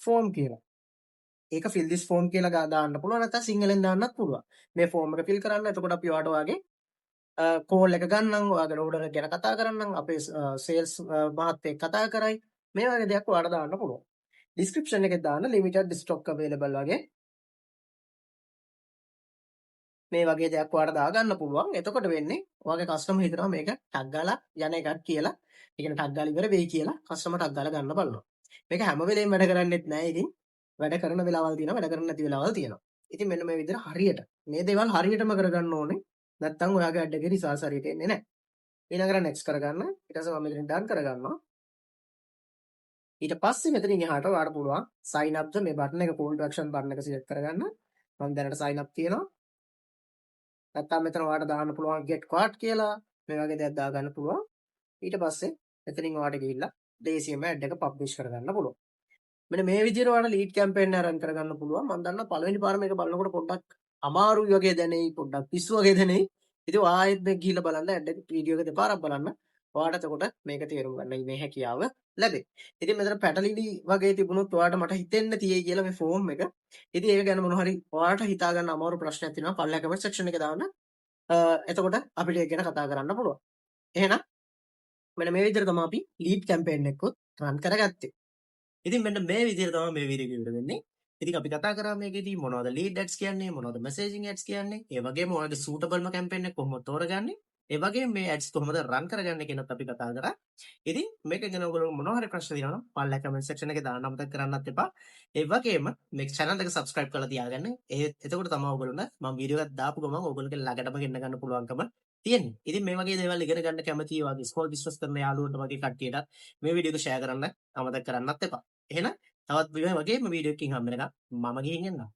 form කියලා. ඒක fill this form කියලා දාන්න පුළුවන්. නැත්නම් සිංහලෙන් දාන්නත් පුළුවන්. මේ ෆෝම් එක fill කරන්න. එතකොට අපි ඔයාට ඔයාගේ කෝල් එක ගන්නම්, ඔයාගේ ඕඩර් එක ගැන කතා කරන්නම්, අපේ සේල්ස් මහත්තයෙක් කතා කරයි. මේ වගේ දෙයක් ඔයාලට දාන්න පුළුවන්. ඩිස්ක්‍රිප්ෂන් එකේ දාන්න limited stock available වගේ මේ වගේ දෙයක් ඔයාලට දාගන්න පුළුවන්. එතකොට වෙන්නේ ඔයාගේ කස්ටමර් හිතනවා මේක ටග් ගාලා යන එකක් කියලා. ඒ කියන්නේ ටග් ගාලා ඉවර වෙයි කියලා කස්ටමර් ටග් ගාලා ගන්න බලනවා. මේක හැම වෙලේම වැඩ කරන්නේත් නැහැ. ඉතින් වැඩ කරන වෙලාවල් තියෙනවා, වැඩ කරන්නේ නැති වෙලාවල් තියෙනවා. ඉතින් මෙන්න මේ විදිහට හරියට මේ දේවල් හරියටම කරගන්න ඕනේ. නැත්තම් ඔයාගේ ඇඩ් එකේ රිසල්ට්ස් හරියට එන්නේ නැහැ. ඊළඟට next කරගන්න. ඊට පස්සේ මම මෙතන done කරගන්නවා. ඊට පස්සේ මෙතනින් එහාට ඔයාලට පුළුවන් sign up ද මේ බටන් එක call to action බටන් එක select කරගන්න. මම දැනට sign up තියෙනවා. නැත්තම් මෙතන ඔයාලට දාන්න පුළුවන් get card කියලා මේ වගේ දෙයක් දාගන්න පුළුවන්. ඊට පස්සේ මෙතනින් ඔයාලට ගිහිල්ලා දේශීයම ඇඩ් එක පබ්ලිෂ් කරගන්න පුළුවන්. මෙන්න මේ විදිහට ඔයාලට ලීඩ් කැම්පේන් එක රන් කරගන්න පුළුවන්. මම දන්නවා පළවෙනි පාර මේක බලනකොට පොඩ්ඩක් අමාරුයි වගේ දැනෙයි, පොඩ්ඩක් පිස්සු වගේ දැනෙයි. ඉතින් ආයෙත් මේක ගිහිල්ලා බලන්න ඇඩ් එක වීඩියෝ එක දෙපාරක් බලන්න. ඔයාලට එතකොට මේක තේරුම් ගන්න මේ හැකියාව ලැබෙයි. ඉතින් මෙතන පැටලිලි වගේ තිබුණොත් ඔයාලට මට හිතෙන්න තියෙයි කියලා මේ ෆෝම් එක. ඉතින් ඒක ගැන මොන හරි ඔයාලට හිතා ගන්න අමාරු ප්‍රශ්නයක් තියෙනවා පල්ලා කමෙන්ට් සෙක්ෂන් එකේ දාන්න. එතකොට අපිට ඒක ගැන කතා කරන්න පුළුවන්. එහෙනම් මෙන්න මේ විදිහට තමයි අපි ලීඩ් කැම්පේන් එකකුත් රන් කරගත්තේ. ඉතින් මෙන්න මේ විදිහට තමයි මේ වීඩියෝ එක ඉවර වෙන්නේ. ඉතින් අපි කතා කරා මේකෙදී මොනවද ලීඩ් ඇඩ්ස් කියන්නේ, මොනවද මෙසේජින් ඇඩ්ස් කියන්නේ, ඒ වගේම ඔයාලගේ සූටබල්ම කැම්පේන් එක කොහොමද තෝරගන්නේ, ඒ වගේම මේ ඇඩ්ස් කොහොමද රන් කරගන්නේ කියනත් අපි කතා කරා. ඉතින් මේක ගැන ඔයගොල්ලෝ මොනවා හරි ප්‍රශ්න තියෙනවා නම් පල්ලා කමෙන්ට් සෙක්ෂන් එකේ දාන්න අමතක කරන්නත් එපා. ඒ වගේම මේ channel එක subscribe කරලා තියාගන්න. එතකොට තමයි ඔයගොල්ලන්ට මම වීඩියෝ එකක් දාපු ගමන් ඔයගොල්ලෝගේ ළඟටම ගෙන්න ගන්න පුළුවන්කම තියෙන්නේ. ඉතින් මේ වගේ දේවල් ඉගෙන ගන්න කැමති වගේ ස්මෝල් බිස්නස් කරන යාළුවන්ට වගේ කට්ටියට මේ වීඩියෝ එක share කරන්න අමතක කරන්නත් එපා. එහෙනම් තවත් වගේම වීඩියෝ එකකින් හම්බ වෙනකම් මම ගිහින් එන්නම්.